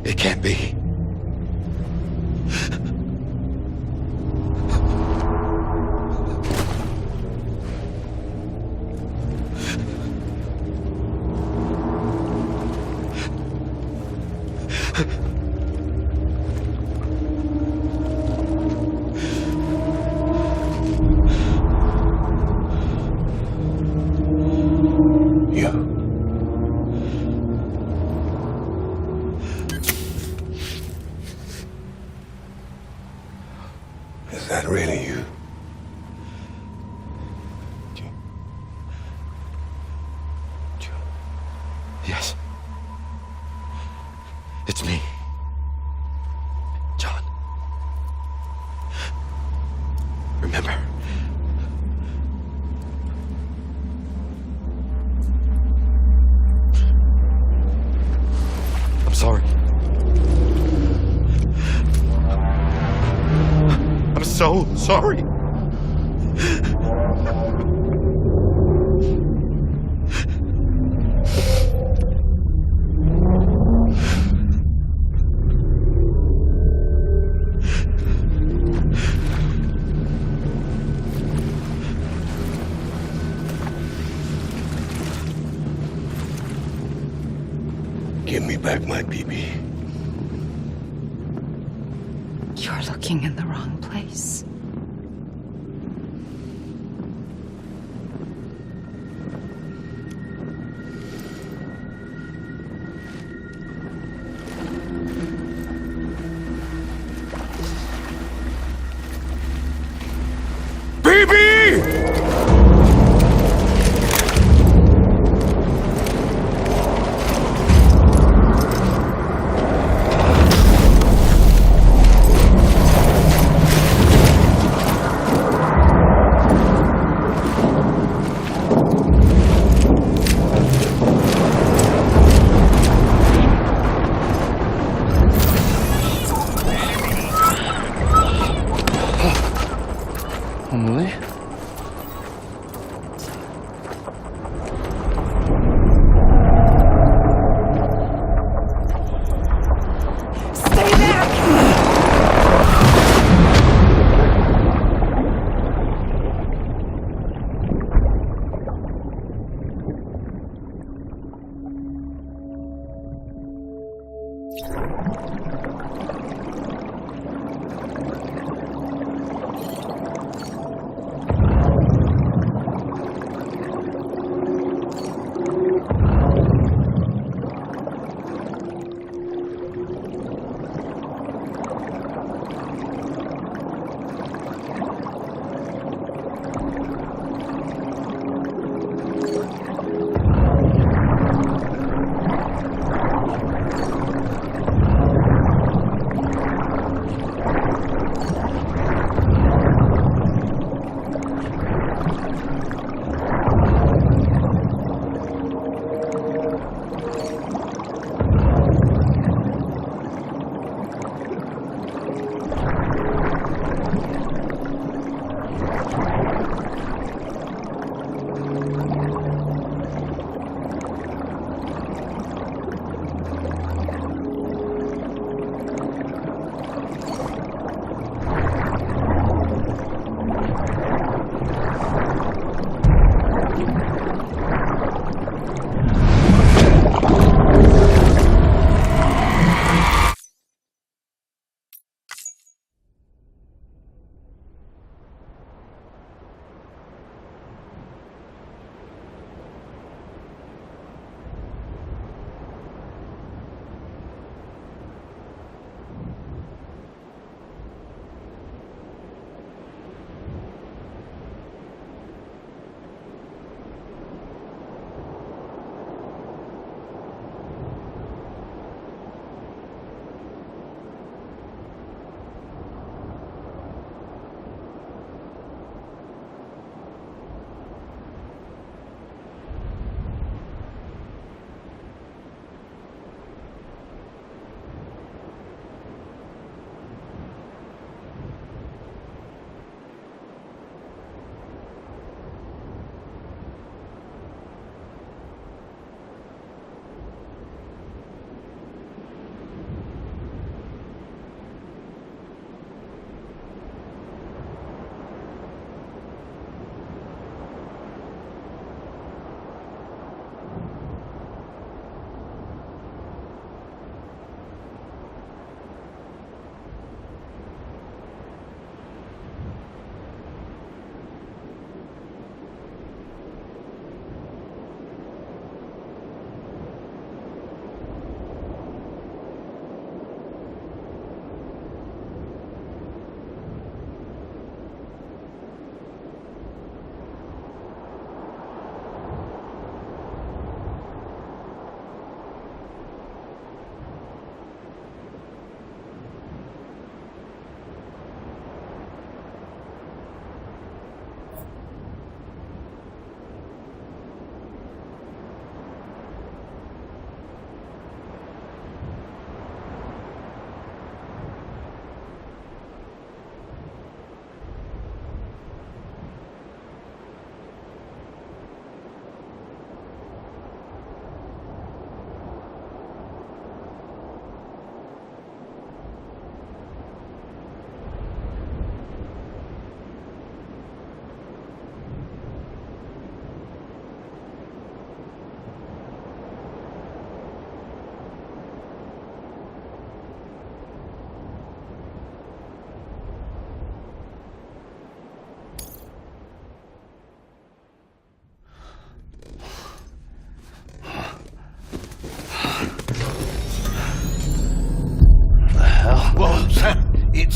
It can't be. Is that really you? Yes. It's me. John. Remember? I'm sorry. I'm so sorry. Give me back my BB. You're looking in the wrong place.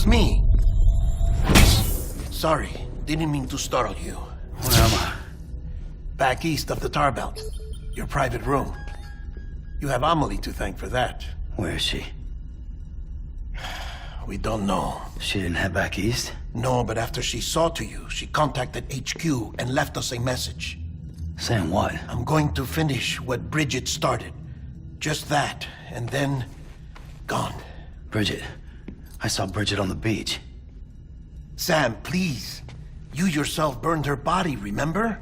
It's me. Sorry, didn't mean to startle you. Where am I? Back east of the tar belt. Your private room. You have Amelie to thank for that. Where is she? We don't know. She didn't head back east? No, but after she saw to you, she contacted HQ and left us a message. Saying what? I'm going to finish what Bridget started. Just that, and then... gone. Bridget. I saw Bridget on the beach. Sam, please. You yourself burned her body, remember?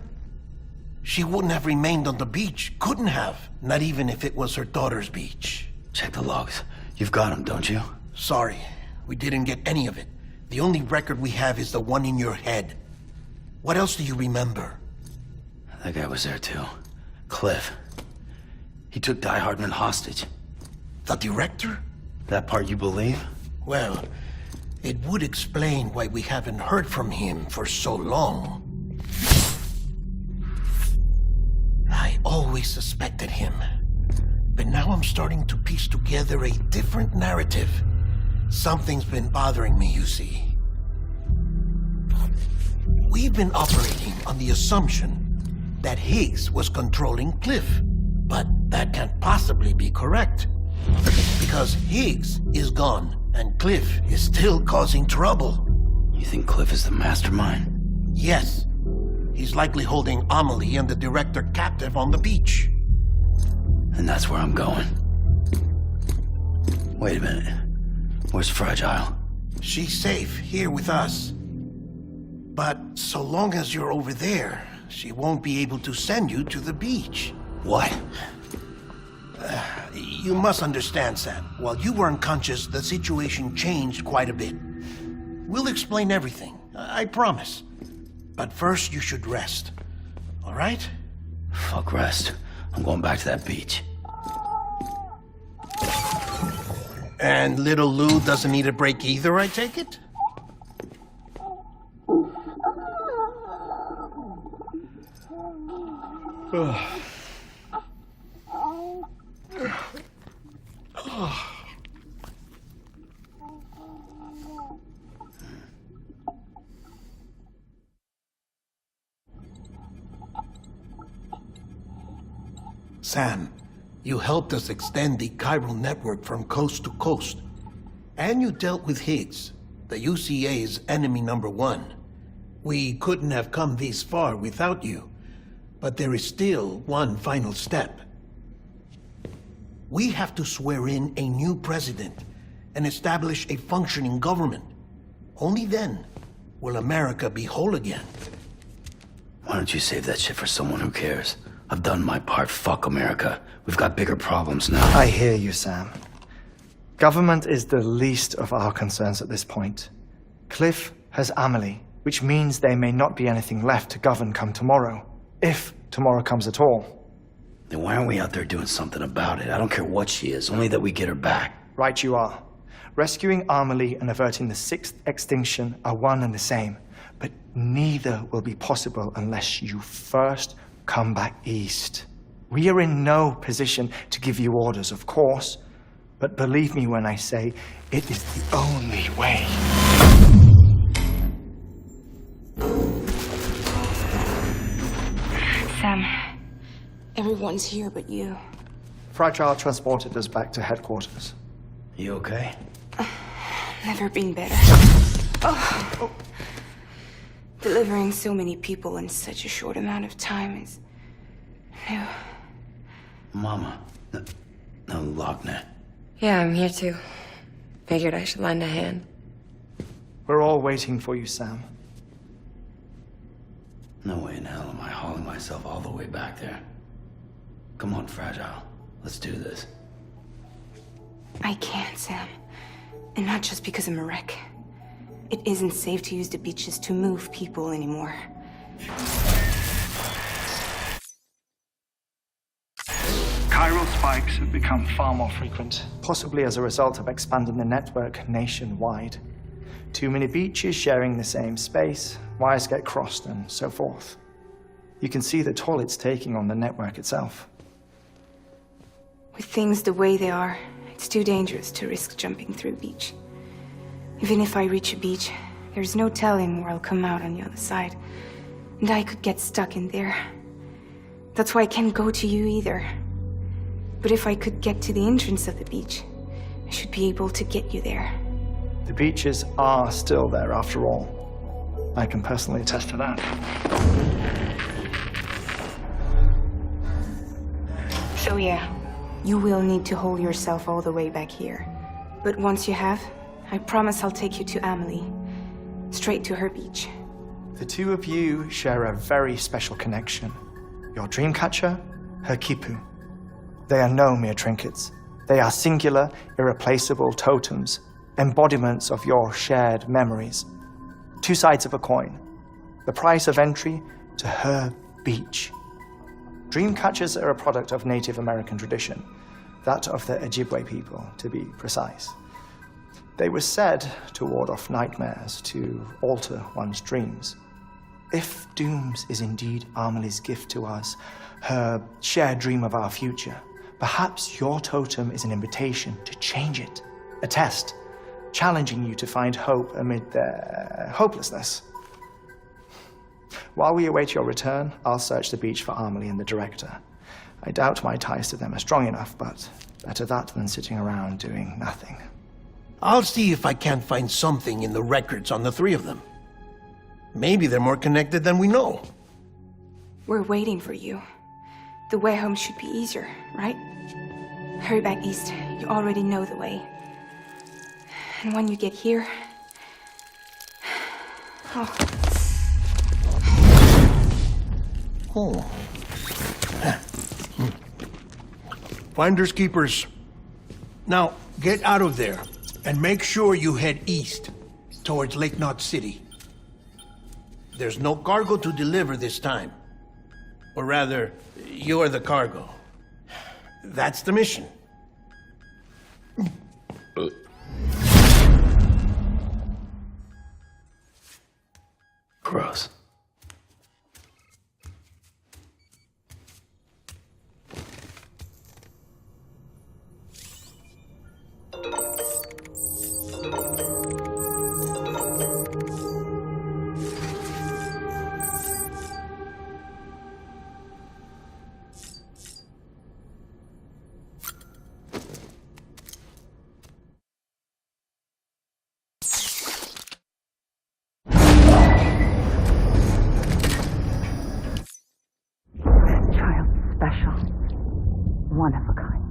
She wouldn't have remained on the beach. Couldn't have. Not even if it was her daughter's beach. Check the logs. You've got them, don't you? Sorry. We didn't get any of it. The only record we have is the one in your head. What else do you remember? That guy was there too. Cliff. He took Die Hardman hostage. The director? That part you believe? Well, it would explain why we haven't heard from him for so long. I always suspected him. But now I'm starting to piece together a different narrative. Something's been bothering me, you see. We've been operating on the assumption that Higgs was controlling Cliff. But that can't possibly be correct. Because Higgs is gone, and Cliff is still causing trouble. You think Cliff is the mastermind? Yes. He's likely holding Amelie and the director captive on the beach. And that's where I'm going. Wait a minute. Where's Fragile? She's safe here with us. But so long as you're over there, she won't be able to send you to the beach. What? You must understand, Sam. While you were unconscious, the situation changed quite a bit. We'll explain everything, I promise. But first, you should rest. All right? Fuck rest. I'm going back to that beach. And little Lou doesn't need a break either, I take it? Sam, you helped us extend the chiral network from coast to coast. And you dealt with Higgs, the UCA's enemy #1. We couldn't have come this far without you, but there is still one final step. We have to swear in a new president and establish a functioning government. Only then will America be whole again. Why don't you save that shit for someone who cares? I've done my part. Fuck America. We've got bigger problems now. I hear you, Sam. Government is the least of our concerns at this point. Cliff has Amelie, which means there may not be anything left to govern come tomorrow. If tomorrow comes at all. Then why aren't we out there doing something about it? I don't care what she is, only that we get her back. Right you are. Rescuing Amelie and averting the 6th extinction are one and the same. But neither will be possible unless you first come back east. We are in no position to give you orders, of course. But believe me when I say, it is the only way. Sam, everyone's here but you. Fragile transported us back to headquarters. You okay? Never been better. Oh. Delivering so many people in such a short amount of time is new. Mama. No, Lochner. Yeah, I'm here too. Figured I should lend a hand. We're all waiting for you, Sam. No way in hell am I hauling myself all the way back there. Come on, Fragile. Let's do this. I can't, Sam. And not just because I'm a wreck. It isn't safe to use the beaches to move people anymore. Chiral spikes have become far more frequent, possibly as a result of expanding the network nationwide. Too many beaches sharing the same space, wires get crossed, and so forth. You can see the toll it's taking on the network itself. With things the way they are, it's too dangerous to risk jumping through a beach. Even if I reach a beach, there's no telling where I'll come out on the other side. And I could get stuck in there. That's why I can't go to you either. But if I could get to the entrance of the beach, I should be able to get you there. The beaches are still there after all. I can personally attest to that. So yeah, you will need to hold yourself all the way back here. But once you have, I promise I'll take you to Amelie. Straight to her beach. The two of you share a very special connection. Your dreamcatcher, her quipu. They are no mere trinkets. They are singular, irreplaceable totems, embodiments of your shared memories. Two sides of a coin. The price of entry to her beach. Dreamcatchers are a product of Native American tradition, that of the Ojibwe people, to be precise. They were said to ward off nightmares, to alter one's dreams. If Dooms is indeed Amelie's gift to us, her shared dream of our future, perhaps your totem is an invitation to change it. A test, challenging you to find hope amid their hopelessness. While we await your return, I'll search the beach for Amelie and the director. I doubt my ties to them are strong enough, but better that than sitting around doing nothing. I'll see if I can't find something in the records on the three of them. Maybe they're more connected than we know. We're waiting for you. The way home should be easier, right? Hurry back east. You already know the way. And when you get here... Oh. Finders keepers. Now, get out of there and make sure you head east towards Lake Knot City. There's no cargo to deliver this time. Or rather, you're the cargo. That's the mission. Gross. One of a kind.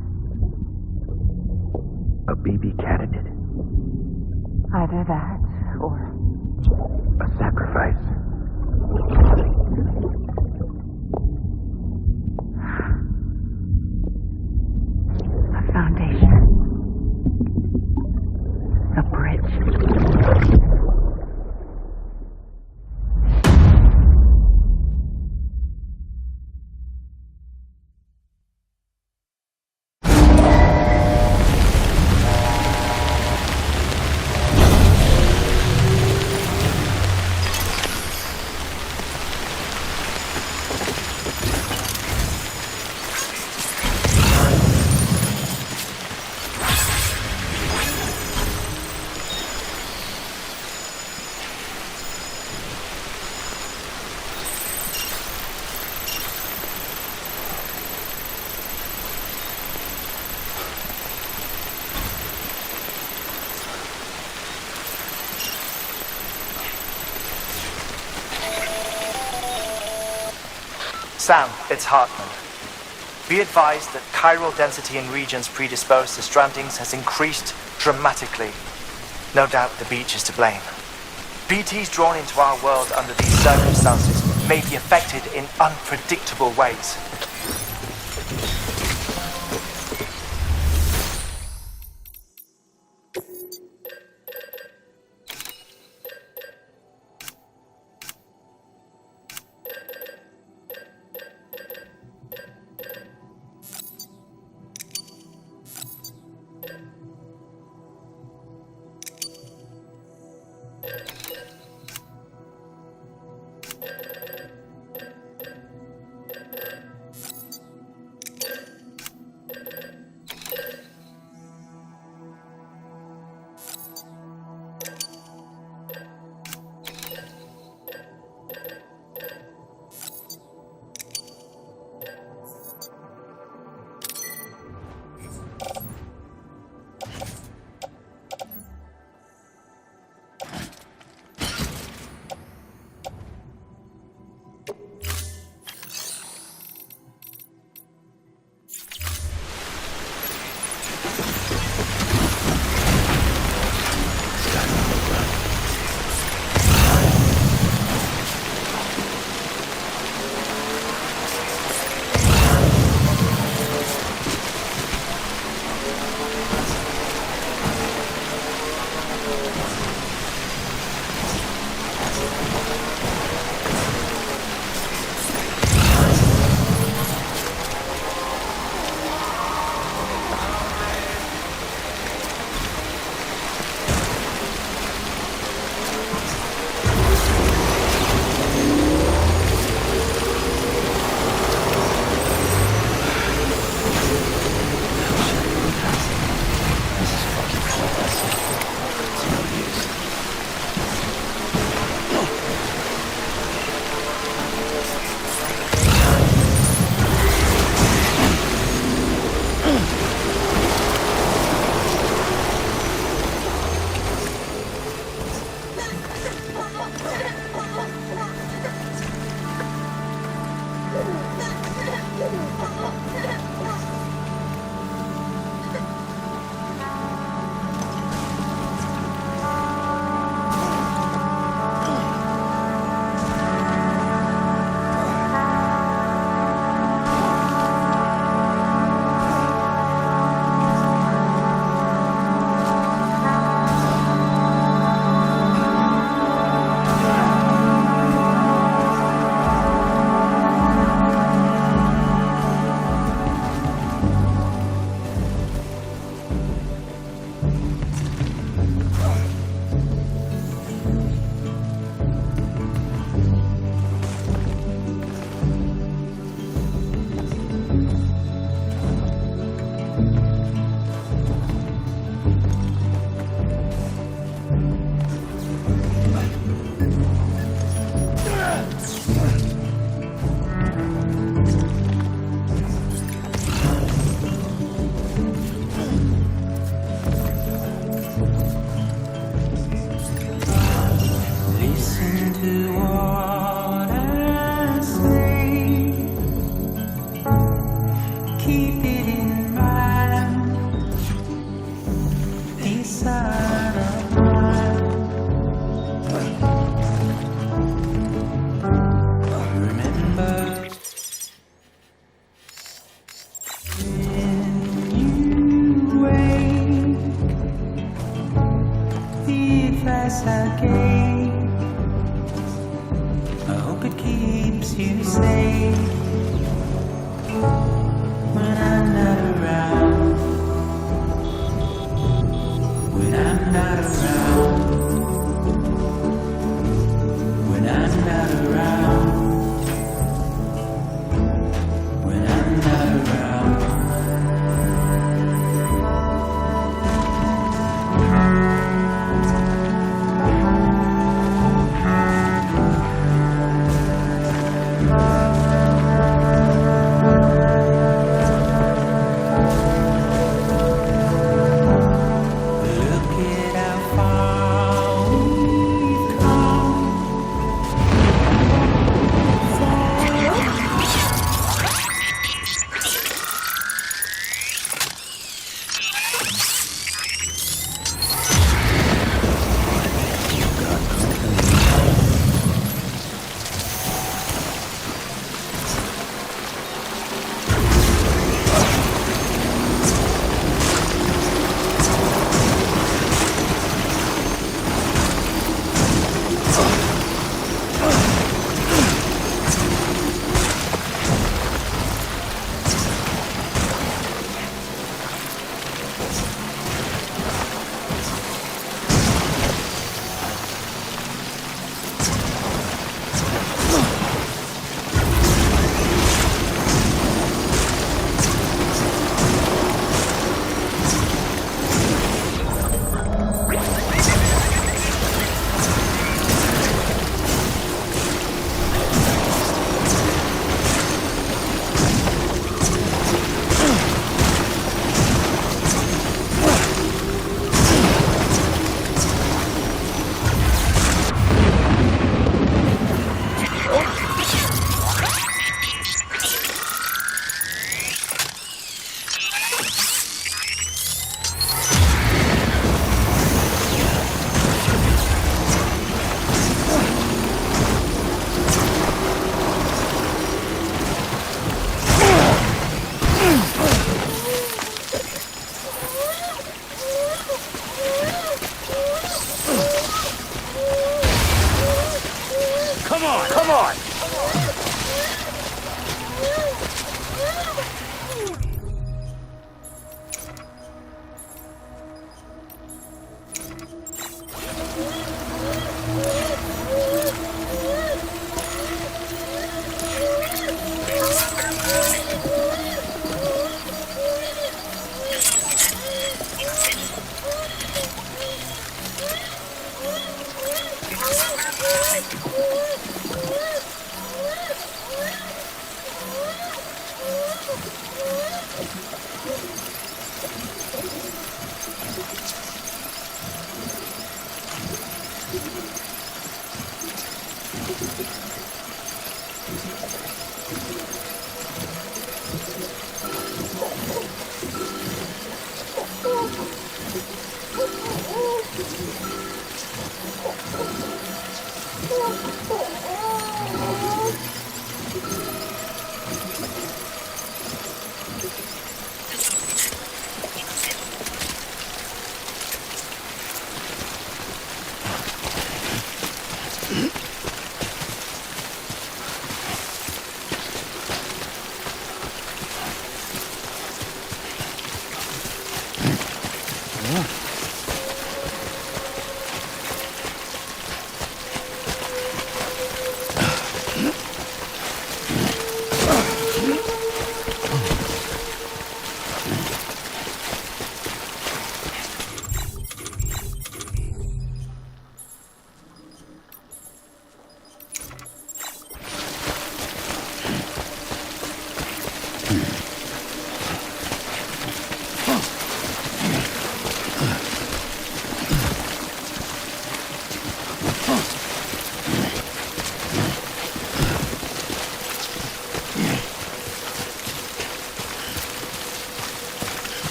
A baby candidate. Either that, or... A sacrifice. A foundation. A bridge. Sam, it's Hartman. Be advised that chiral density in regions predisposed to strandings has increased dramatically. No doubt the beach is to blame. BTs drawn into our world under these circumstances may be affected in unpredictable ways. pass again. I hope it keeps you safe when I'm not around. When I'm not around. When I'm not around. When I'm not around.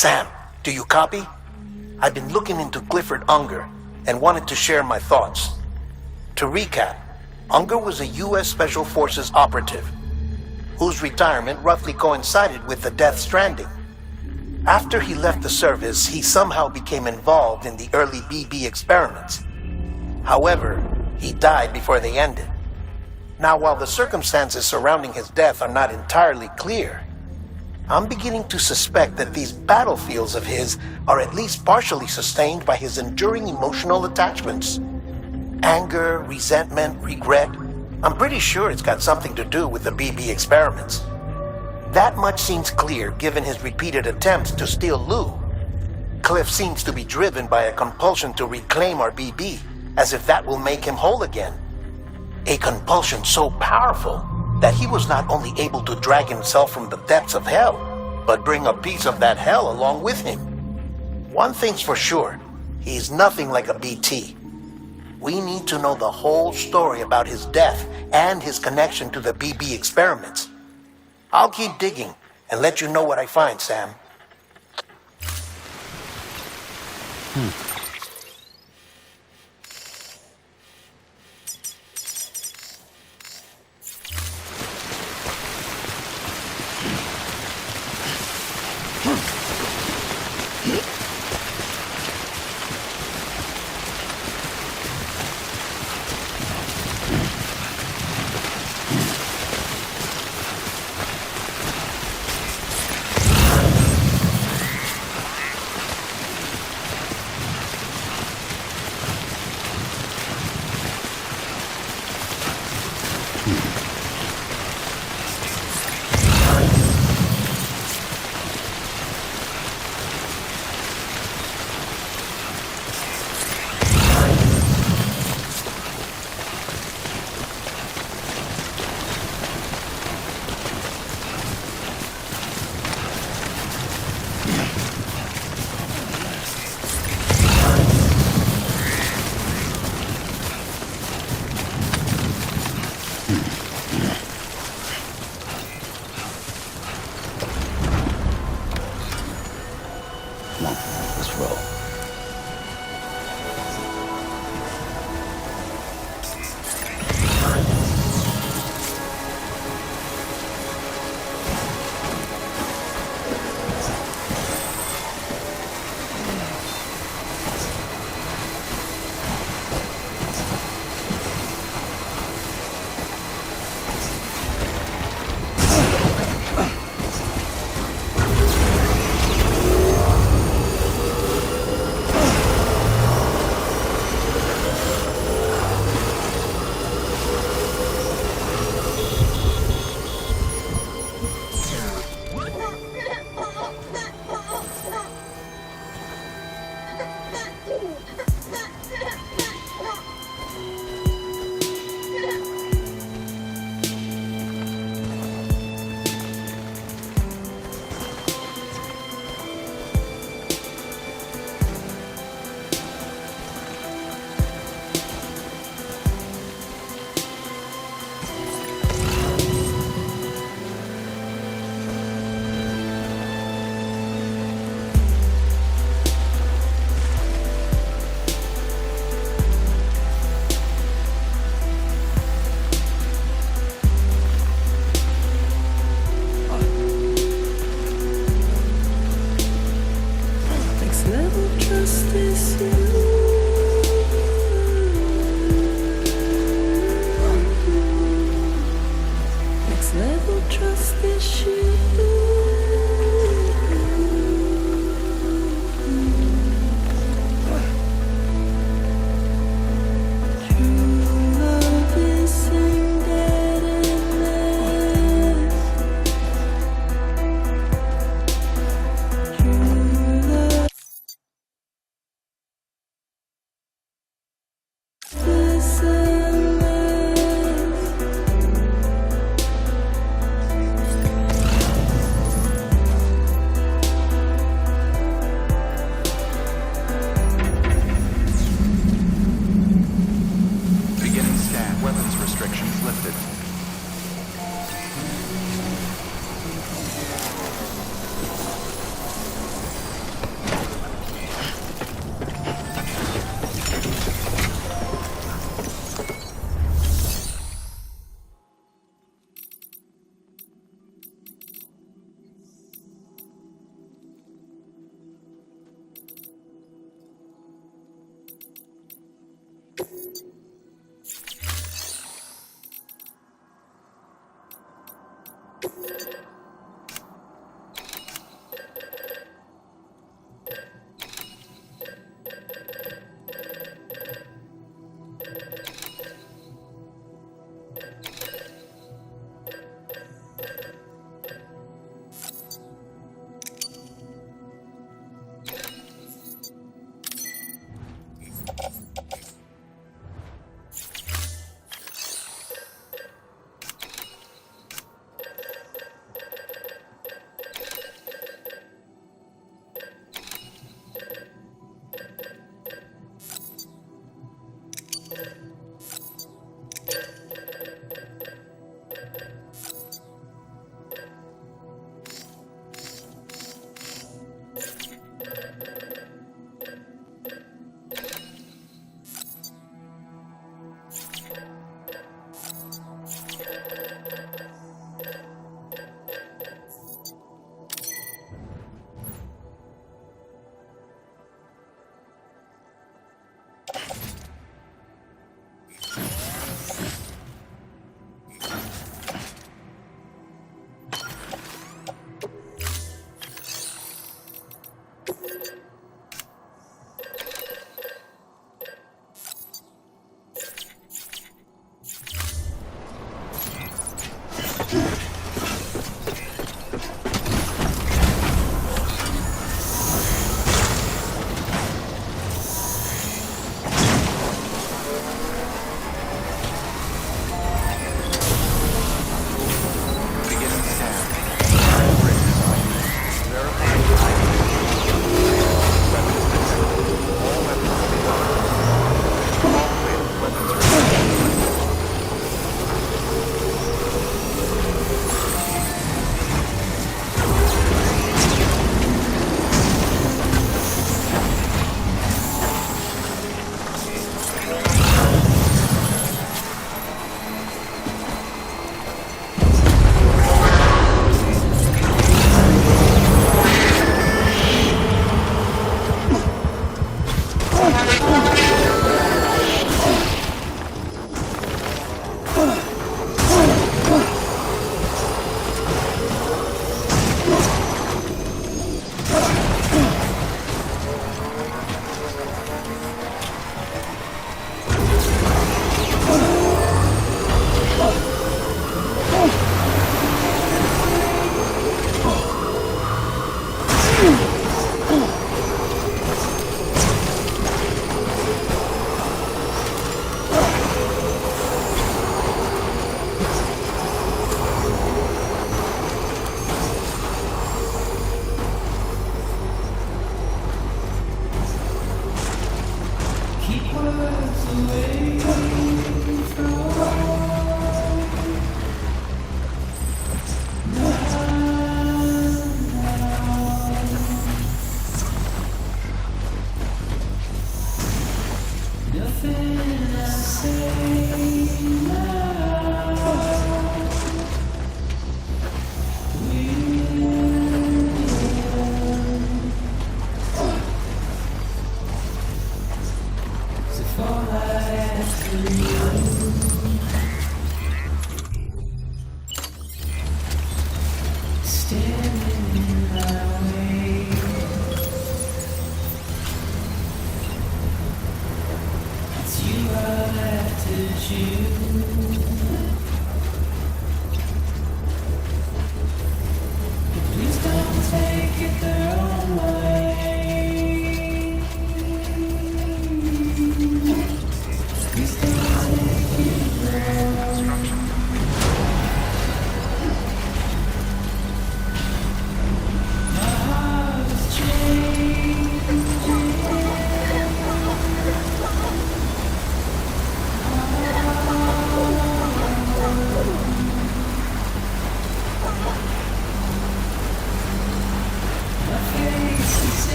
Sam, do you copy? I've been looking into Clifford Unger and wanted to share my thoughts. To recap, Unger was a U.S. Special Forces operative whose retirement roughly coincided with the Death Stranding. After he left the service, he somehow became involved in the early BB experiments. However, he died before they ended. Now, while the circumstances surrounding his death are not entirely clear, I'm beginning to suspect that these battlefields of his are at least partially sustained by his enduring emotional attachments. Anger, resentment, regret. I'm pretty sure it's got something to do with the BB experiments. That much seems clear given his repeated attempts to steal Lou. Cliff seems to be driven by a compulsion to reclaim our BB, as if that will make him whole again. A compulsion so powerful that he was not only able to drag himself from the depths of hell, but bring a piece of that hell along with him. One thing's for sure, he's nothing like a BT. We need to know the whole story about his death and his connection to the BB experiments. I'll keep digging and let you know what I find, Sam.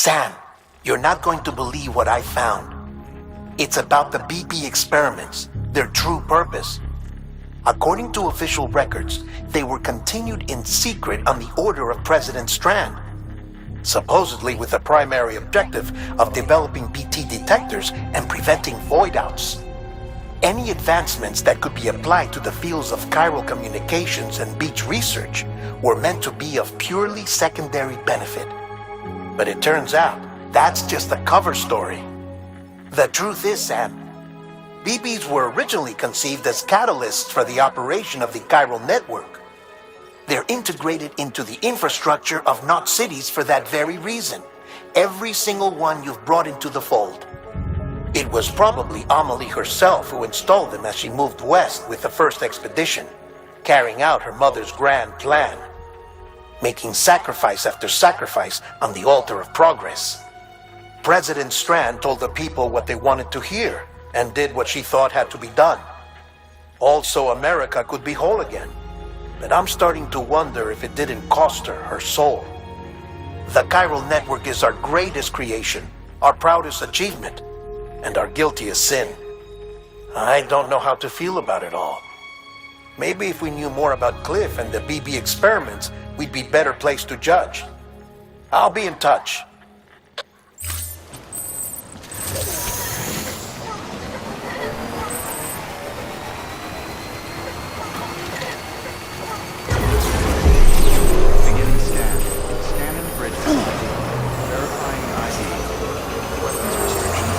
Sam, you're not going to believe what I found. It's about the BP experiments, their true purpose. According to official records, they were continued in secret on the order of President Strand, supposedly with the primary objective of developing BT detectors and preventing void-outs. Any advancements that could be applied to the fields of chiral communications and beach research were meant to be of purely secondary benefit. But it turns out, that's just a cover story. The truth is, Sam, BBs were originally conceived as catalysts for the operation of the chiral network. They're integrated into the infrastructure of Knot cities for that very reason. Every single one you've brought into the fold. It was probably Amelie herself who installed them as she moved west with the first expedition, carrying out her mother's grand plan, making sacrifice after sacrifice on the altar of progress. President Strand told the people what they wanted to hear and did what she thought had to be done. Also, America could be whole again. But I'm starting to wonder if it didn't cost her her soul. The chiral network is our greatest creation, our proudest achievement, and our guiltiest sin. I don't know how to feel about it all. Maybe if we knew more about Cliff and the BB experiments, we'd be better placed to judge. I'll be in touch. Beginning scan. Scanning bridge. Verifying ID. Weapons restrictions.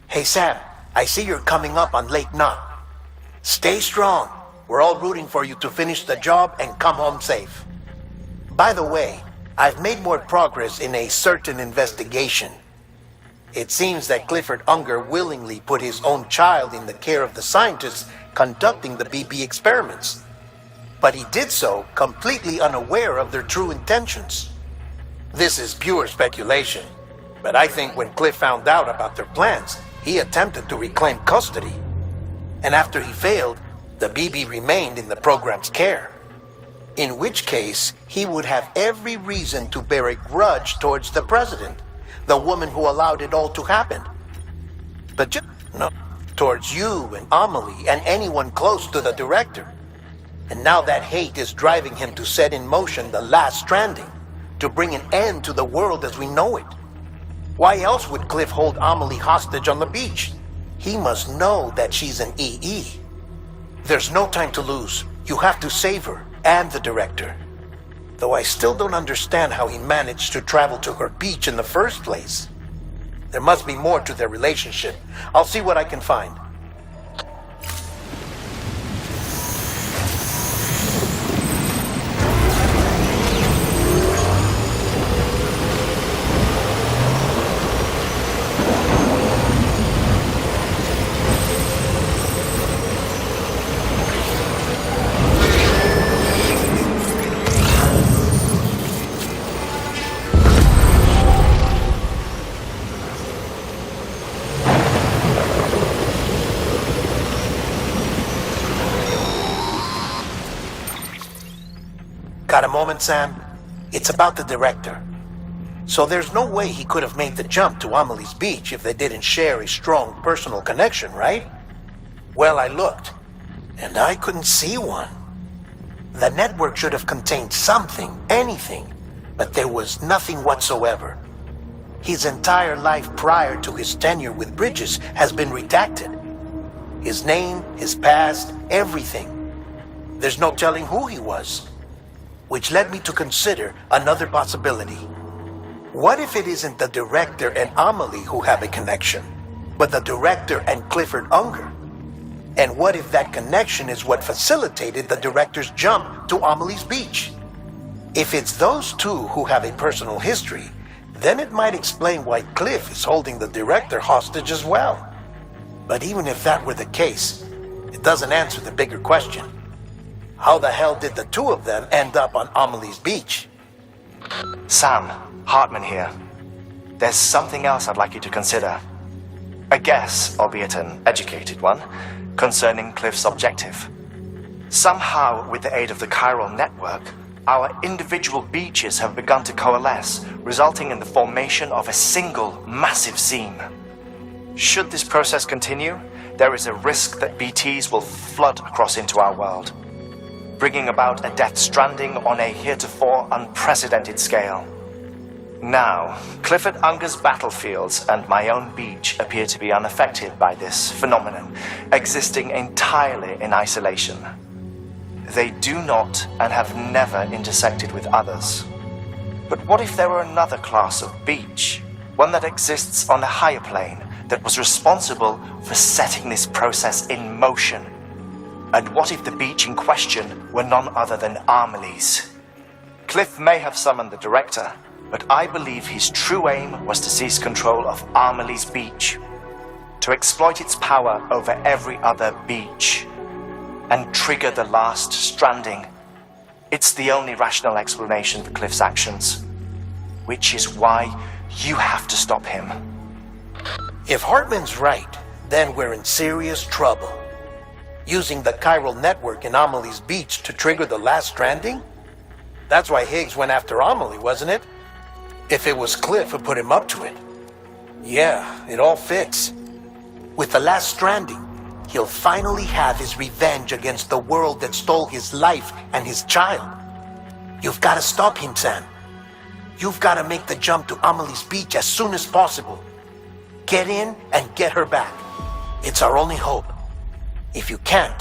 Hey Sam, I see you're coming up on Lake Knot. Stay strong. We're all rooting for you to finish the job and come home safe. By the way, I've made more progress in a certain investigation. It seems that Clifford Unger willingly put his own child in the care of the scientists conducting the BB experiments. But he did so completely unaware of their true intentions. This is pure speculation, but I think when Cliff found out about their plans, he attempted to reclaim custody. And after he failed, the BB remained in the program's care. In which case, he would have every reason to bear a grudge towards the president, the woman who allowed it all to happen. But just no, towards you and Amelie and anyone close to the director. And now that hate is driving him to set in motion the last stranding, to bring an end to the world as we know it. Why else would Cliff hold Amelie hostage on the beach? He must know that she's an EE. There's no time to lose. You have to save her. and the director. Though I still don't understand how he managed to travel to her beach in the first place. There must be more to their relationship. I'll see what I can find. Got a moment, Sam? It's about the director. So there's no way he could have made the jump to Amelie's beach if they didn't share a strong personal connection, right? Well, I looked, and I couldn't see one. The network should have contained something, anything, but there was nothing whatsoever. His entire life prior to his tenure with Bridges has been redacted. His name, his past, everything. There's no telling who he was. Which led me to consider another possibility. What if it isn't the director and Amelie who have a connection, but the director and Clifford Unger? And what if that connection is what facilitated the director's jump to Amelie's beach? If it's those two who have a personal history, then it might explain why Cliff is holding the director hostage as well. But even if that were the case, it doesn't answer the bigger question. How the hell did the two of them end up on Amelie's beach? Sam, Hartman here. There's something else I'd like you to consider. A guess, albeit an educated one, concerning Cliff's objective. Somehow, with the aid of the chiral network, our individual beaches have begun to coalesce, resulting in the formation of a single massive seam. Should this process continue, there is a risk that BTs will flood across into our world, bringing about a death stranding on a heretofore unprecedented scale. Now, Clifford Unger's battlefields and my own beach appear to be unaffected by this phenomenon, existing entirely in isolation. They do not and have never intersected with others. But what if there were another class of beach, one that exists on a higher plane, that was responsible for setting this process in motion? And what if the beach in question were none other than Amelie's? Cliff may have summoned the director, but I believe his true aim was to seize control of Amelie's beach, to exploit its power over every other beach, and trigger the last stranding. It's the only rational explanation for Cliff's actions, which is why you have to stop him. If Hartman's right, then we're in serious trouble. Using the chiral network in Amelie's beach to trigger the last stranding? That's why Higgs went after Amelie, wasn't it? If it was Cliff who put him up to it. Yeah, it all fits. With the last stranding, he'll finally have his revenge against the world that stole his life and his child. You've got to stop him, Sam. You've got to make the jump to Amelie's beach as soon as possible. Get in and get her back. It's our only hope. If you can't,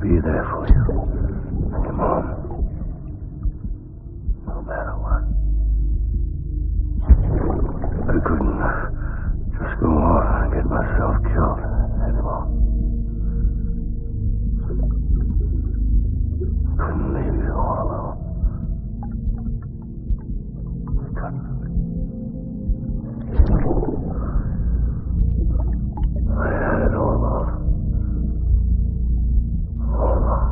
be there for you. And your mom. No matter what. I couldn't just go off and get myself killed anymore. Couldn't leave you all alone. Couldn't. I had it all wrong. All wrong.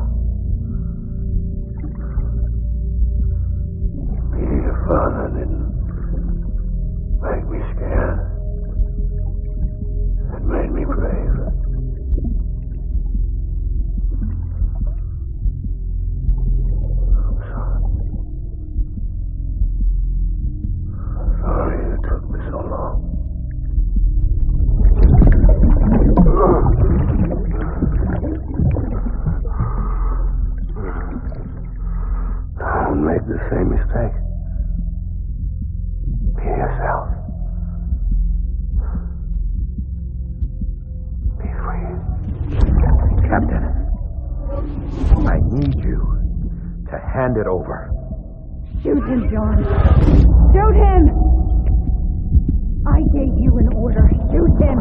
Being a father didn't make me scared. It made me brave. I'm sorry. Sorry it took me so long. Don't make the same mistake. Be yourself. Be free. Captain, I need you to hand it over. Shoot him, John. Shoot him! I gave you an order. Shoot him!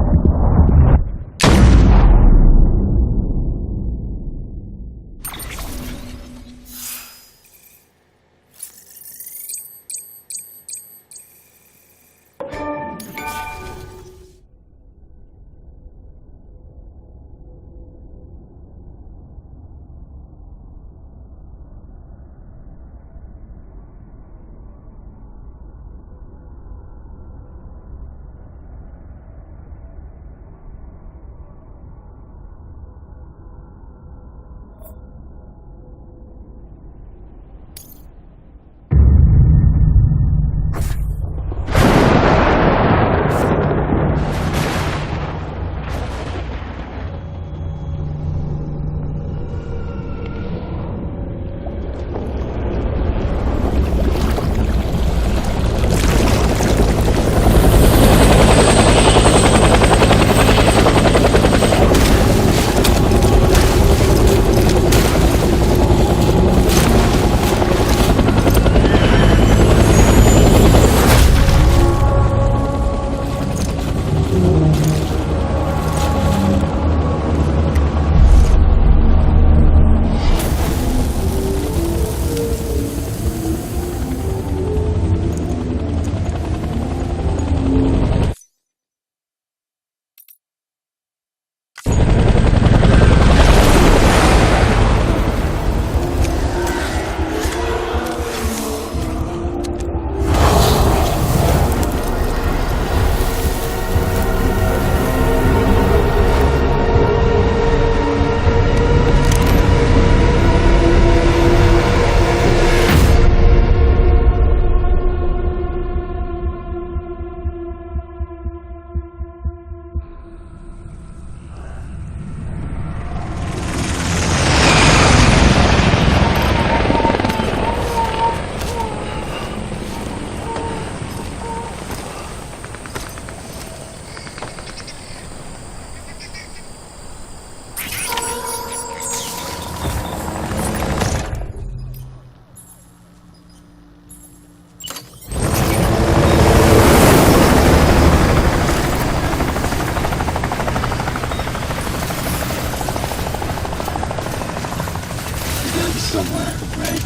Somewhere, right?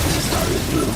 This started blue.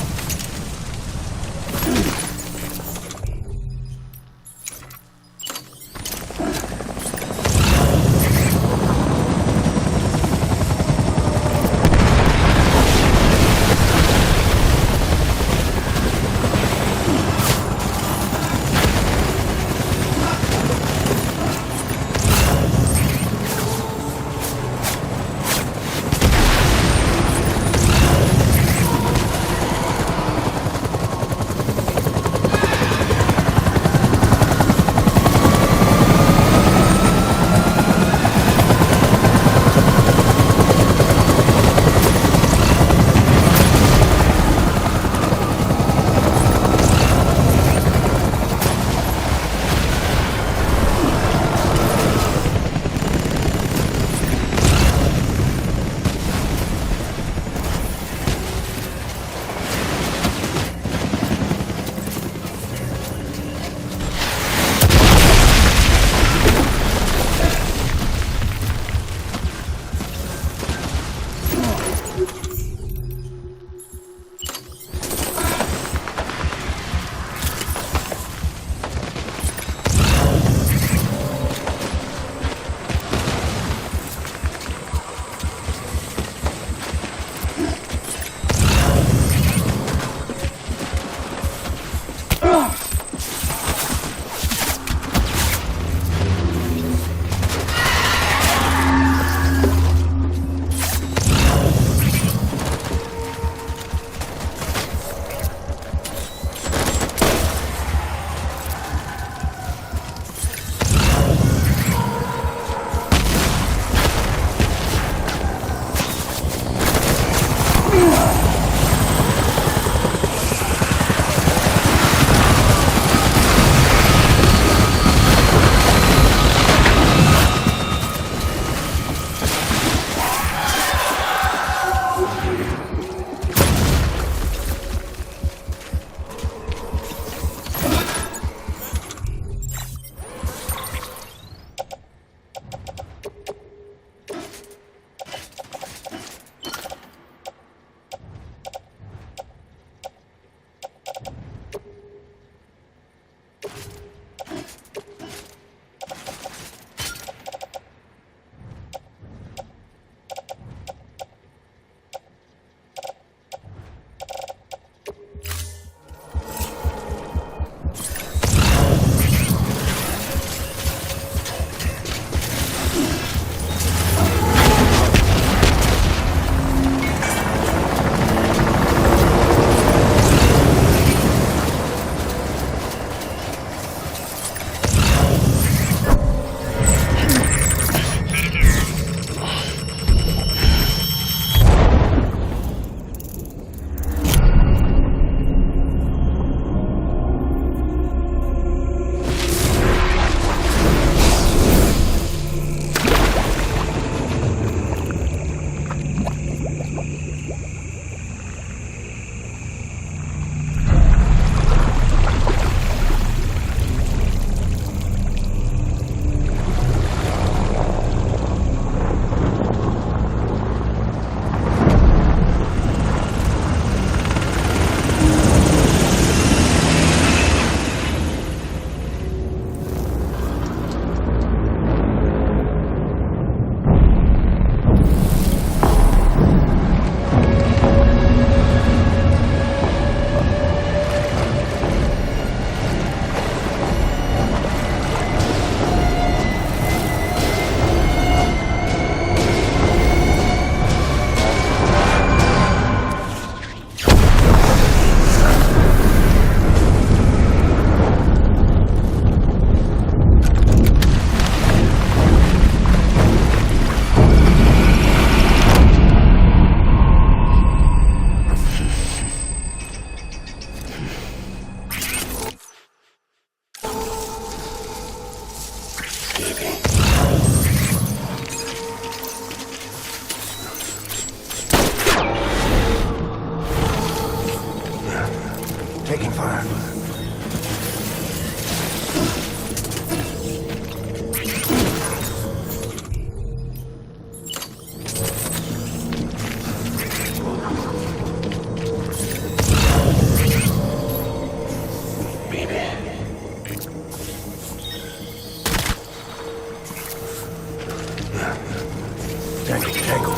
Tango.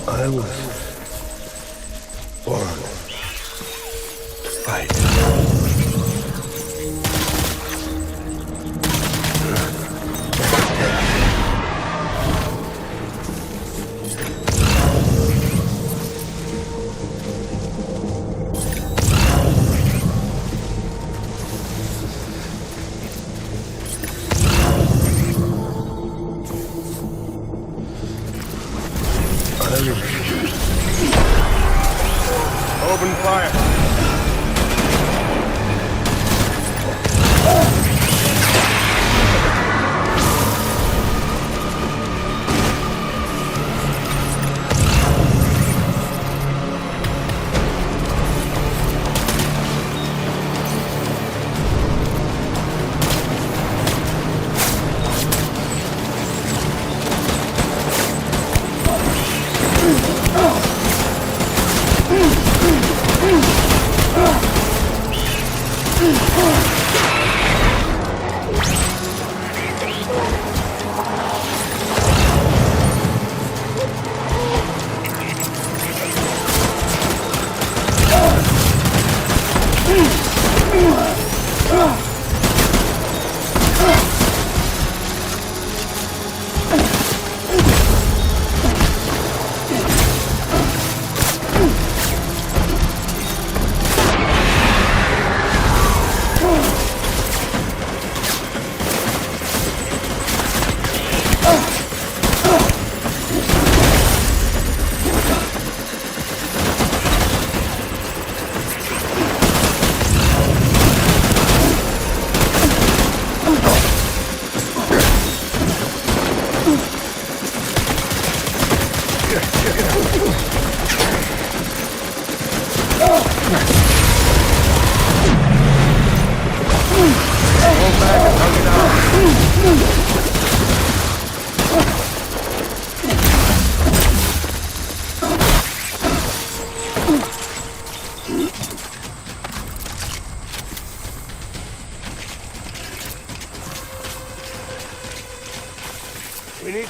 I was born to fight. Open fire.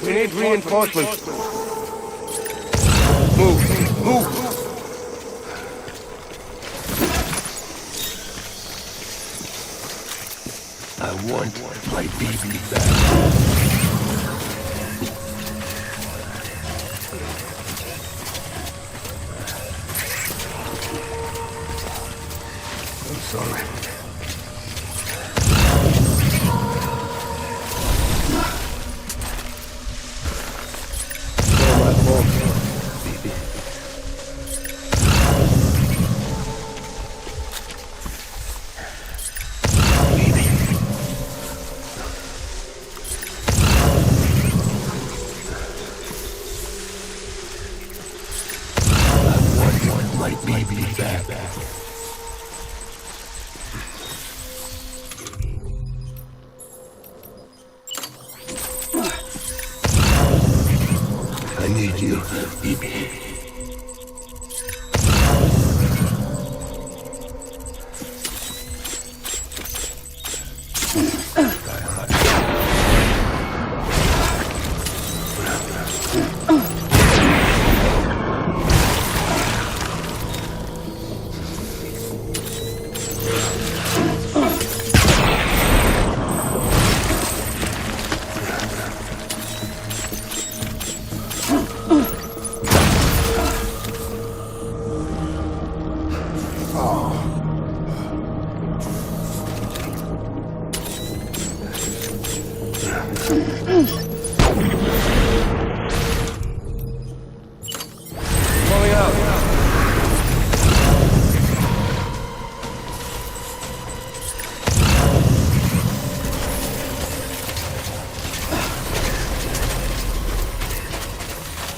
We need reinforcements. Move. I want my baby back. I'm sorry. It's all my fault, baby. My baby back. I need you, baby.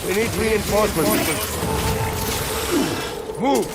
We need reinforcements. Move!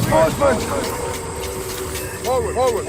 Reinforcements! Forward, forward!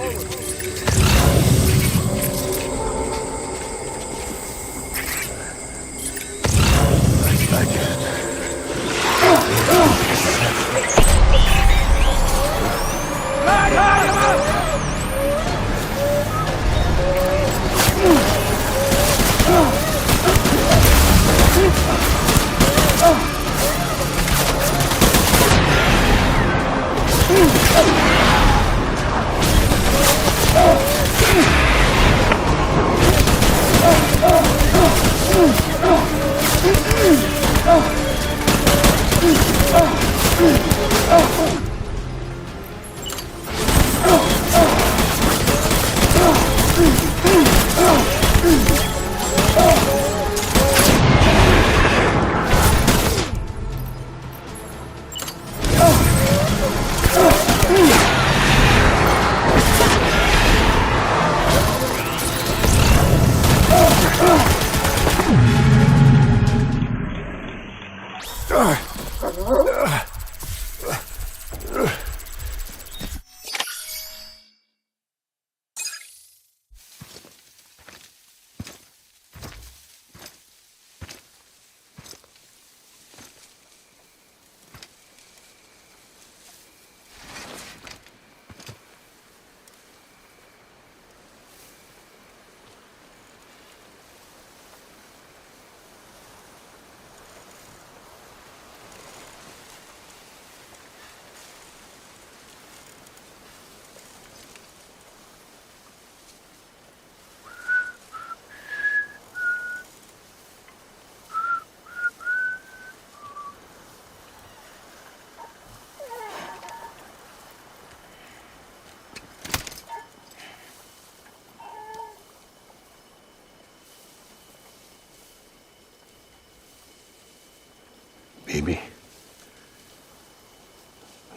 Baby,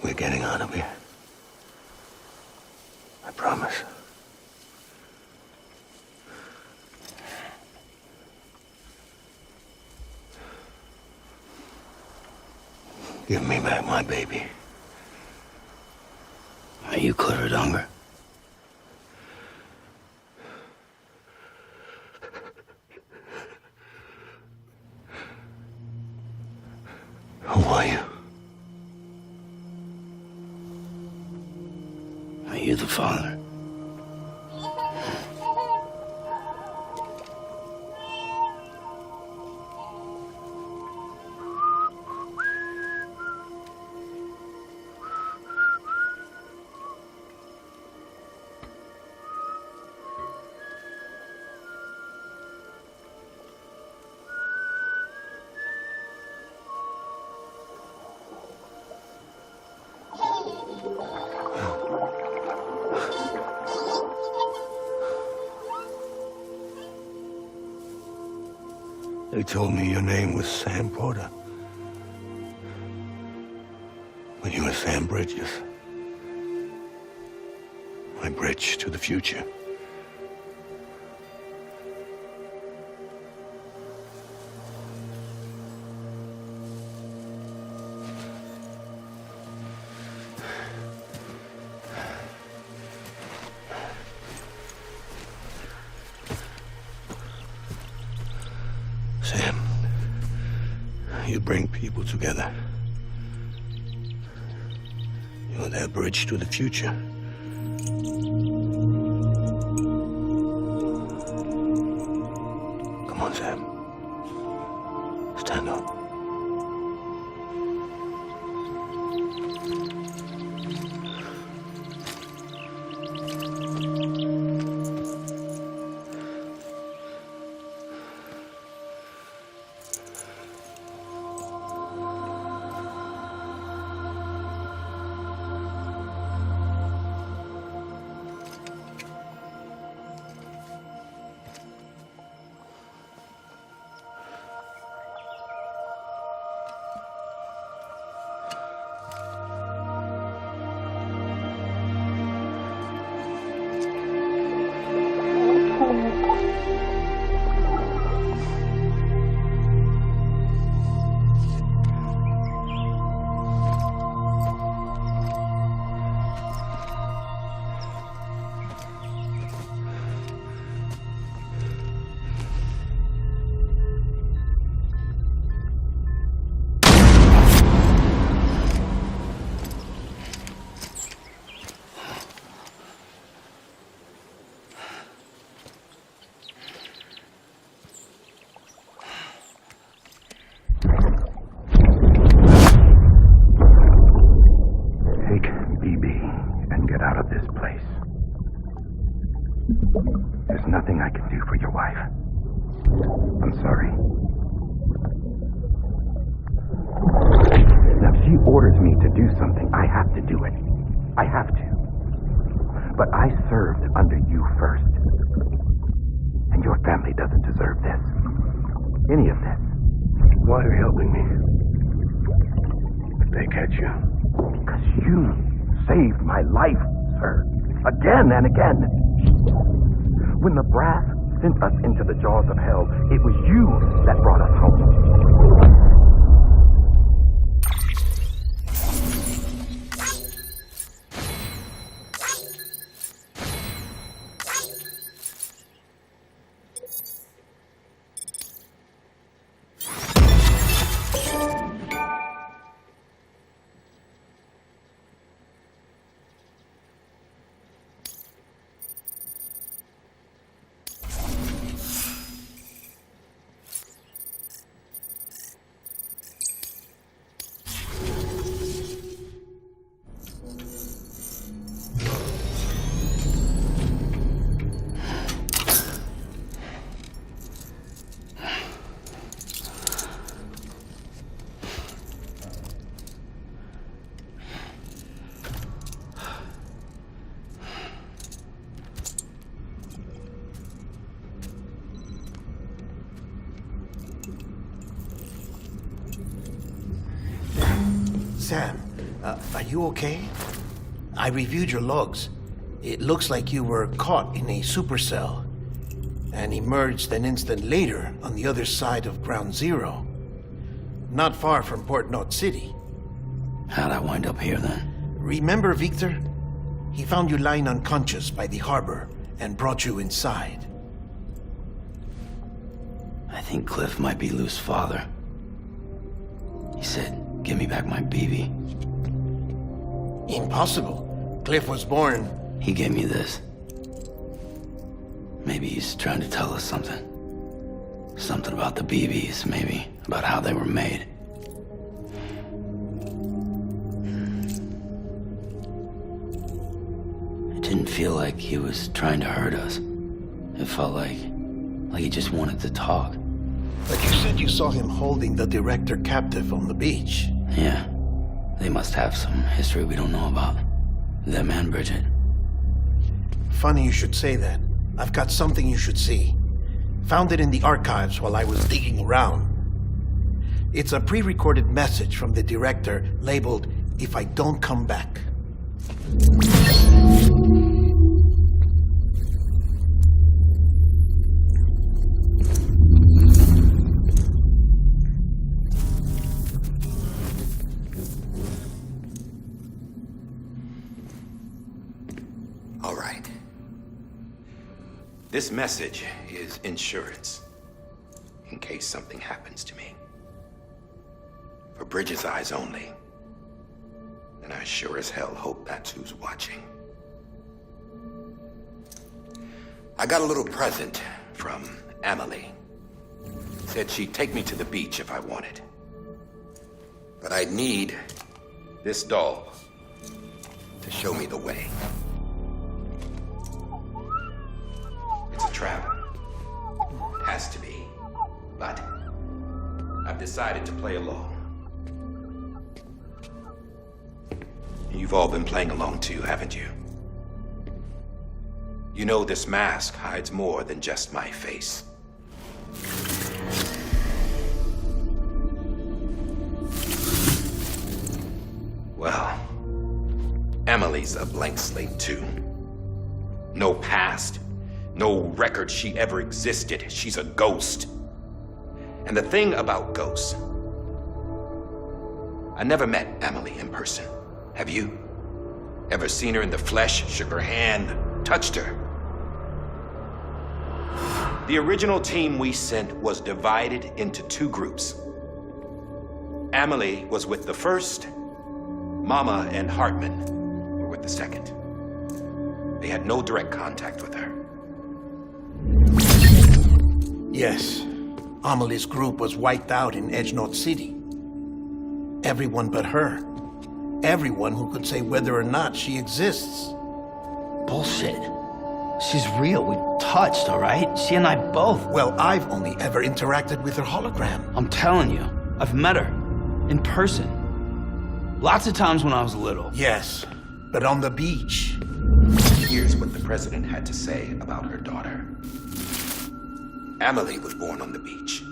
we're getting out of here. I promise. Give me back my baby. Are you clear, Donger? Who are you? Are you the father? They told me your name was Sam Porter. But you were Sam Bridges. My bridge to the future. Sam, you bring people together. You're their bridge to the future. Come on, Sam. Stand up. I'm sorry. Now, if she orders me to do something, I have to do it. I have to. But I served under you first. And your family doesn't deserve this. Any of this. Why are you helping me? If they catch you. Because you saved my life, sir. Again and again. When the brass sent us into the jaws of hell, it was you that brought us home. Sam, are you okay? I reviewed your logs. It looks like you were caught in a supercell and emerged an instant later on the other side of Ground Zero. Not far from Port Knot City. How'd I wind up here then? Remember Victor? He found you lying unconscious by the harbor and brought you inside. I think Cliff might be Lou's father. He said, "Give me back my BB." Impossible. Cliff was born... He gave me this. Maybe he's trying to tell us something. Something about the BBs, maybe. About how they were made. It didn't feel like he was trying to hurt us. It felt like he just wanted to talk. But you said you saw him holding the director captive on the beach. Yeah. They must have some history we don't know about. Them and Bridget. Funny you should say that. I've got something you should see. Found it in the archives while I was digging around. It's a pre-recorded message from the director labeled, "If I don't come back." All right. This message is insurance, in case something happens to me. For Bridget's eyes only. And I sure as hell hope that's who's watching. I got a little present from Amelie. Said she'd take me to the beach if I wanted. But I'd need this doll to show me the way. It's a trap. It has to be. But I've decided to play along. You've all been playing along too, haven't you? You know this mask hides more than just my face. Well, Emily's a blank slate too. No past, no record she ever existed. She's a ghost. And the thing about ghosts, I never met Emily in person. Have you? Ever seen her in the flesh, shook her hand, touched her? The original team we sent was divided into two groups. Amelie was with the first, Mama and Hartman were with the second. They had no direct contact with her. Yes, Amelie's group was wiped out in Edge Knot City. Everyone but her. Everyone who could say whether or not she exists. Bullshit. She's real. We touched, all right? She and I both. Well, I've only ever interacted with her hologram. I'm telling you, I've met her. In person. Lots of times when I was little. Yes, but on the beach. Here's what the president had to say about her daughter. Amelie was born on the beach.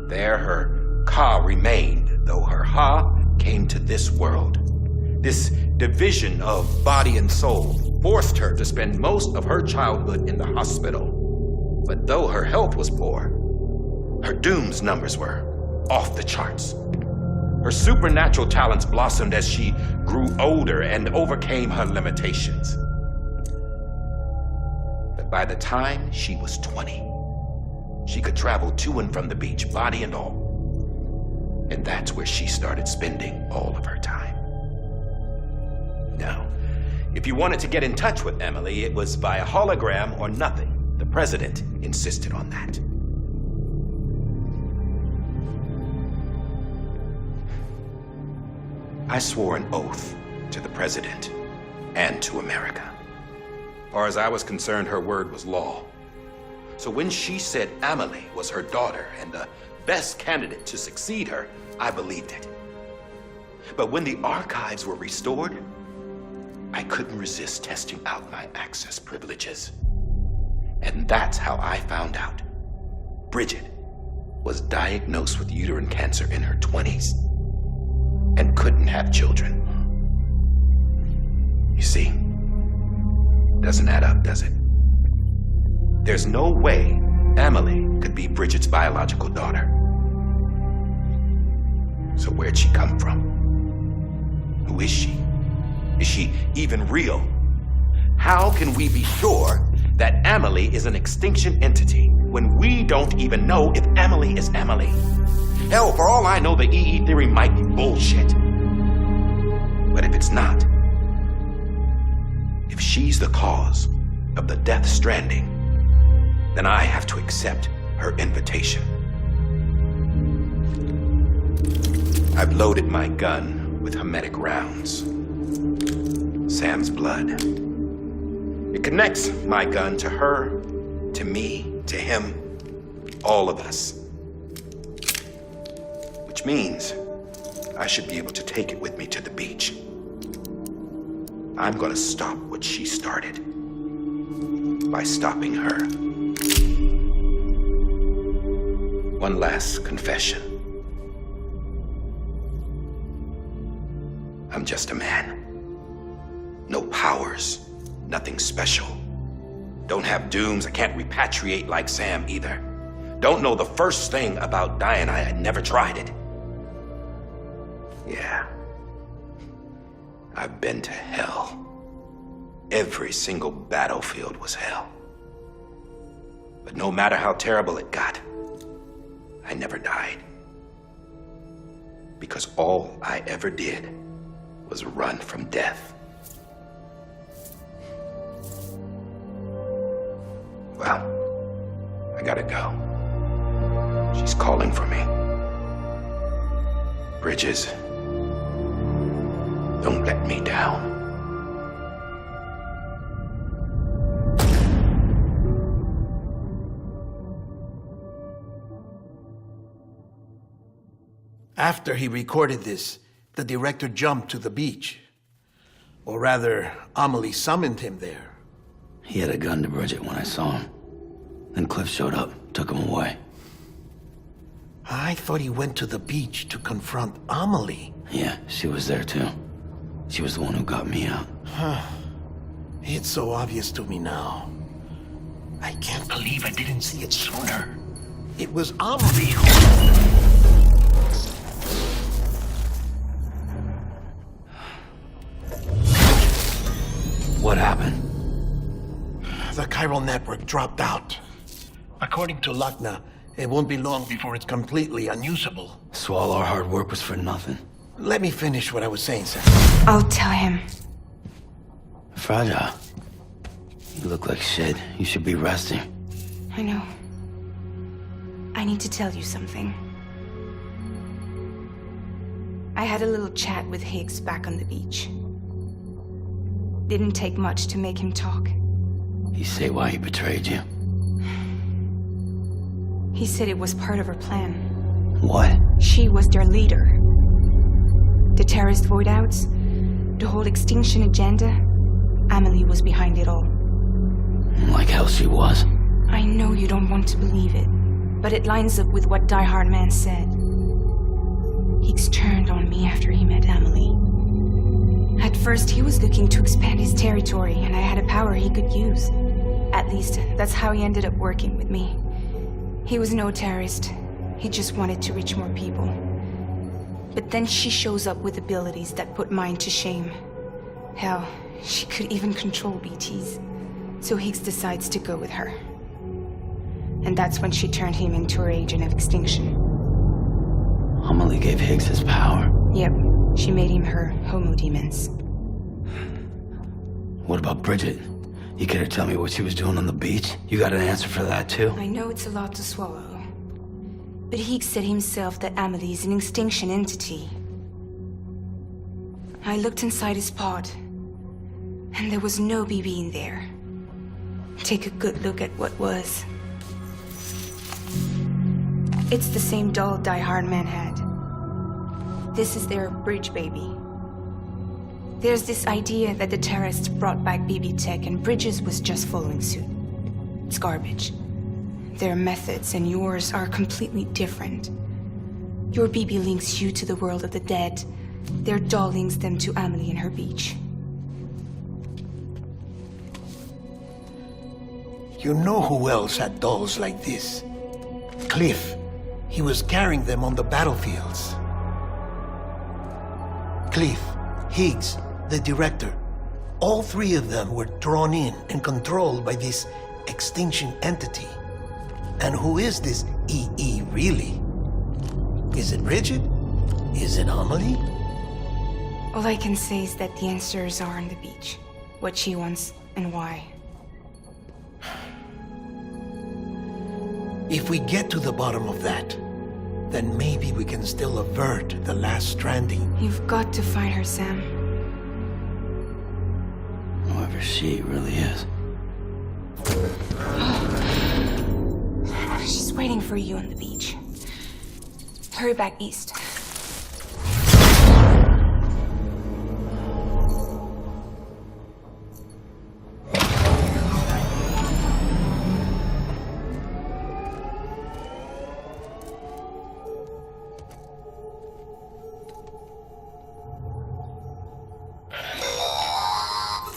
There her Ka remained, though her Ha came to this world. This division of body and soul forced her to spend most of her childhood in the hospital. But though her health was poor, her Doom's numbers were off the charts. Her supernatural talents blossomed as she grew older and overcame her limitations. But by the time she was 20, she could travel to and from the beach, body and all. And that's where she started spending all of her time. Now, if you wanted to get in touch with Emily, it was via hologram or nothing. The president insisted on that. I swore an oath to the president and to America. As far as I was concerned, her word was law. So when she said Amelie was her daughter and the best candidate to succeed her, I believed it. But when the archives were restored, I couldn't resist testing out my access privileges. And that's how I found out Bridget was diagnosed with uterine cancer in her 20s and couldn't have children. You see, doesn't add up, does it? There's no way Amelie could be Bridget's biological daughter. So where'd she come from? Who is she? Is she even real? How can we be sure that Amelie is an extinction entity when we don't even know if Amelie is Amelie? Hell, for all I know, the EE theory might be bullshit. But if it's not, if she's the cause of the Death Stranding, then I have to accept her invitation. I've loaded my gun with hermetic rounds. Sam's blood. It connects my gun to her, to me, to him, all of us. Which means I should be able to take it with me to the beach. I'm gonna stop what she started by stopping her. One last confession. I'm just a man. No powers, nothing special. Don't have dooms, I can't repatriate like Sam either. Don't know the first thing about dying, I never tried it. Yeah. I've been to hell. Every single battlefield was hell. But no matter how terrible it got, I never died. Because all I ever did was run from death. Well, I gotta go. She's calling for me. Bridges, don't let me down. After he recorded this, the director jumped to the beach. Or rather, Amelie summoned him there. He had a gun to Bridget when I saw him. Then Cliff showed up, took him away. I thought he went to the beach to confront Amelie. Yeah, she was there too. She was the one who got me out. It's so obvious to me now. I can't believe I didn't see it sooner. It was Amelie who... What happened? The chiral network dropped out. According to Lakna, it won't be long before it's completely unusable. So all our hard work was for nothing. Let me finish what I was saying, Sam. I'll tell him. Fragile. You look like shit. You should be resting. I know. I need to tell you something. I had a little chat with Higgs back on the beach. Didn't take much to make him talk. He say why he betrayed you? He said it was part of her plan. What? She was their leader. The terrorist voidouts, the whole extinction agenda, Amelie was behind it all. Like hell she was. I know you don't want to believe it, but it lines up with what Die Hard Man said. Higgs turned on me after he met Amelie. At first, he was looking to expand his territory, and I had a power he could use. At least, that's how he ended up working with me. He was no terrorist. He just wanted to reach more people. But then she shows up with abilities that put mine to shame. Hell, she could even control BTs. So Higgs decides to go with her. And that's when she turned him into her agent of extinction. Amelie gave Higgs his power. Yep, she made him her homo demons. What about Bridget? You care to tell me what she was doing on the beach? You got an answer for that too? I know it's a lot to swallow. But Higgs said himself that Amelie is an extinction entity. I looked inside his pod, and there was no BB in there. Take a good look at what was. It's the same doll Die Hard Man had. This is their bridge baby. There's this idea that the terrorists brought back BB tech and Bridges was just following suit. It's garbage. Their methods and yours are completely different. Your BB links you to the world of the dead. Their doll links them to Amelie and her beach. You know who else had dolls like this? Cliff. He was carrying them on the battlefields. Cliff, Higgs, the director. All three of them were drawn in and controlled by this extinction entity. And who is this EE really? Is it Bridget? Is it Amelie? All I can say is that the answers are on the beach. What she wants and why. If we get to the bottom of that, then maybe we can still avert the last stranding. You've got to find her, Sam. Whoever she really is. She's waiting for you on the beach. Hurry back east.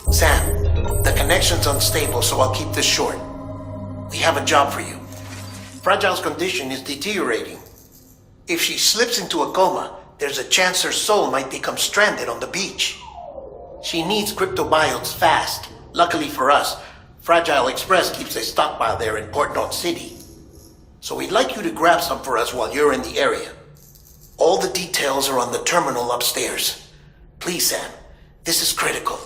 Sam, the connection's unstable, so I'll keep this short. We have a job for you. Fragile's condition is deteriorating. If she slips into a coma, there's a chance her soul might become stranded on the beach. She needs cryptobiotes fast. Luckily for us, Fragile Express keeps a stockpile there in Port North City. So we'd like you to grab some for us while you're in the area. All the details are on the terminal upstairs. Please, Sam, this is critical.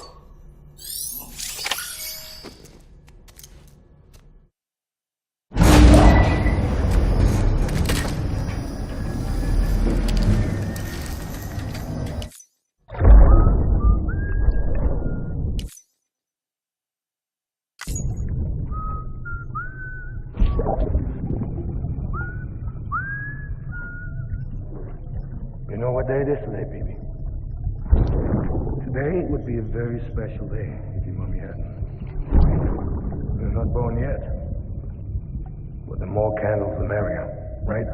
You know what day it is today, baby? Today would be a very special day if your mommy hadn't. You're not born yet. But the more candles, the merrier, right?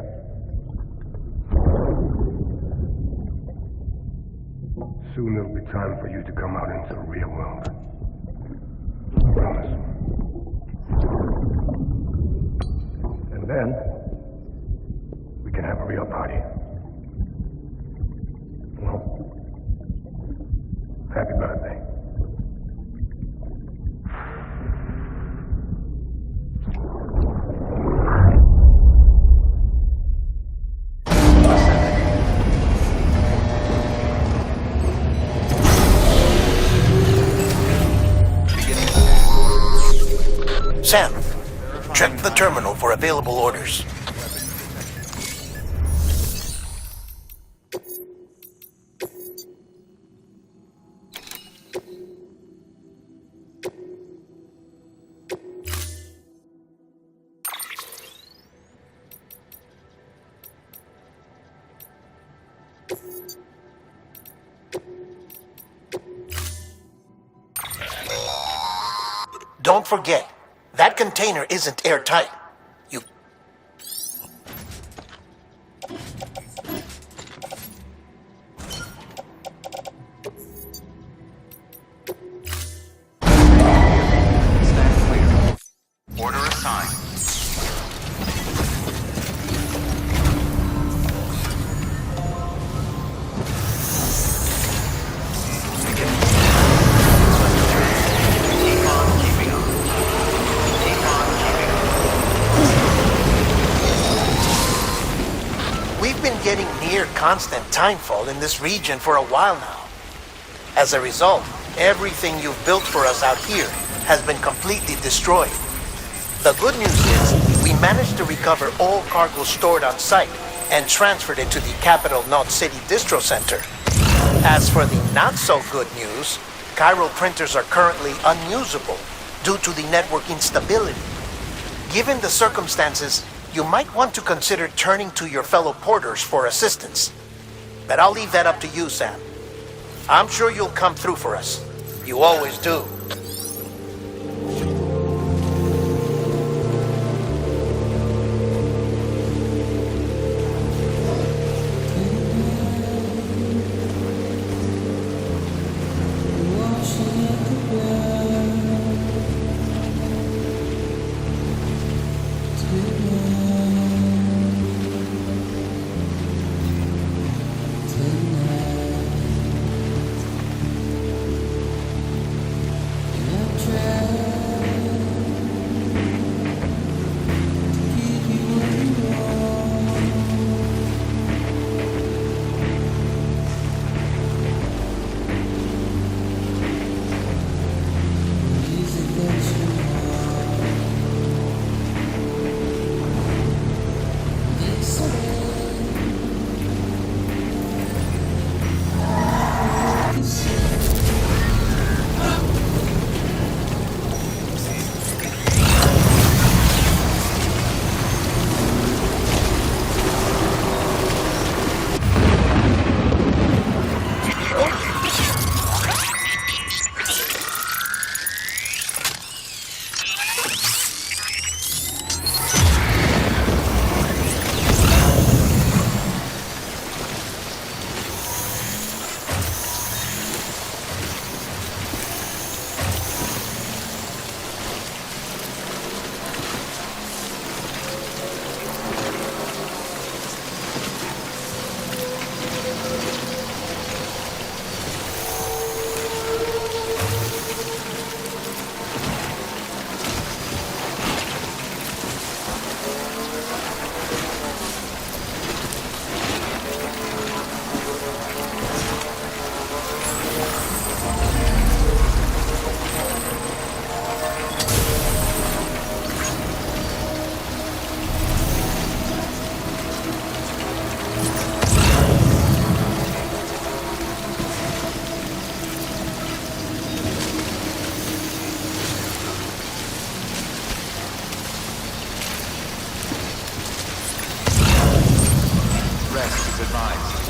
Soon it'll be time for you to come out into the real world. I promise. And then, we can have a real party. Well, happy birthday. Sam, check the terminal for available orders. Don't forget, that container isn't airtight. You... Order assigned. We've been getting near constant timefall in this region for a while now. As a result, everything you've built for us out here has been completely destroyed. The good news is, we managed to recover all cargo stored on site and transferred it to the Capital Knot City Distro Center. As for the not-so-good news, chiral printers are currently unusable due to the network instability. Given the circumstances, you might want to consider turning to your fellow porters for assistance. But I'll leave that up to you, Sam. I'm sure you'll come through for us. You always do. Rest is advised.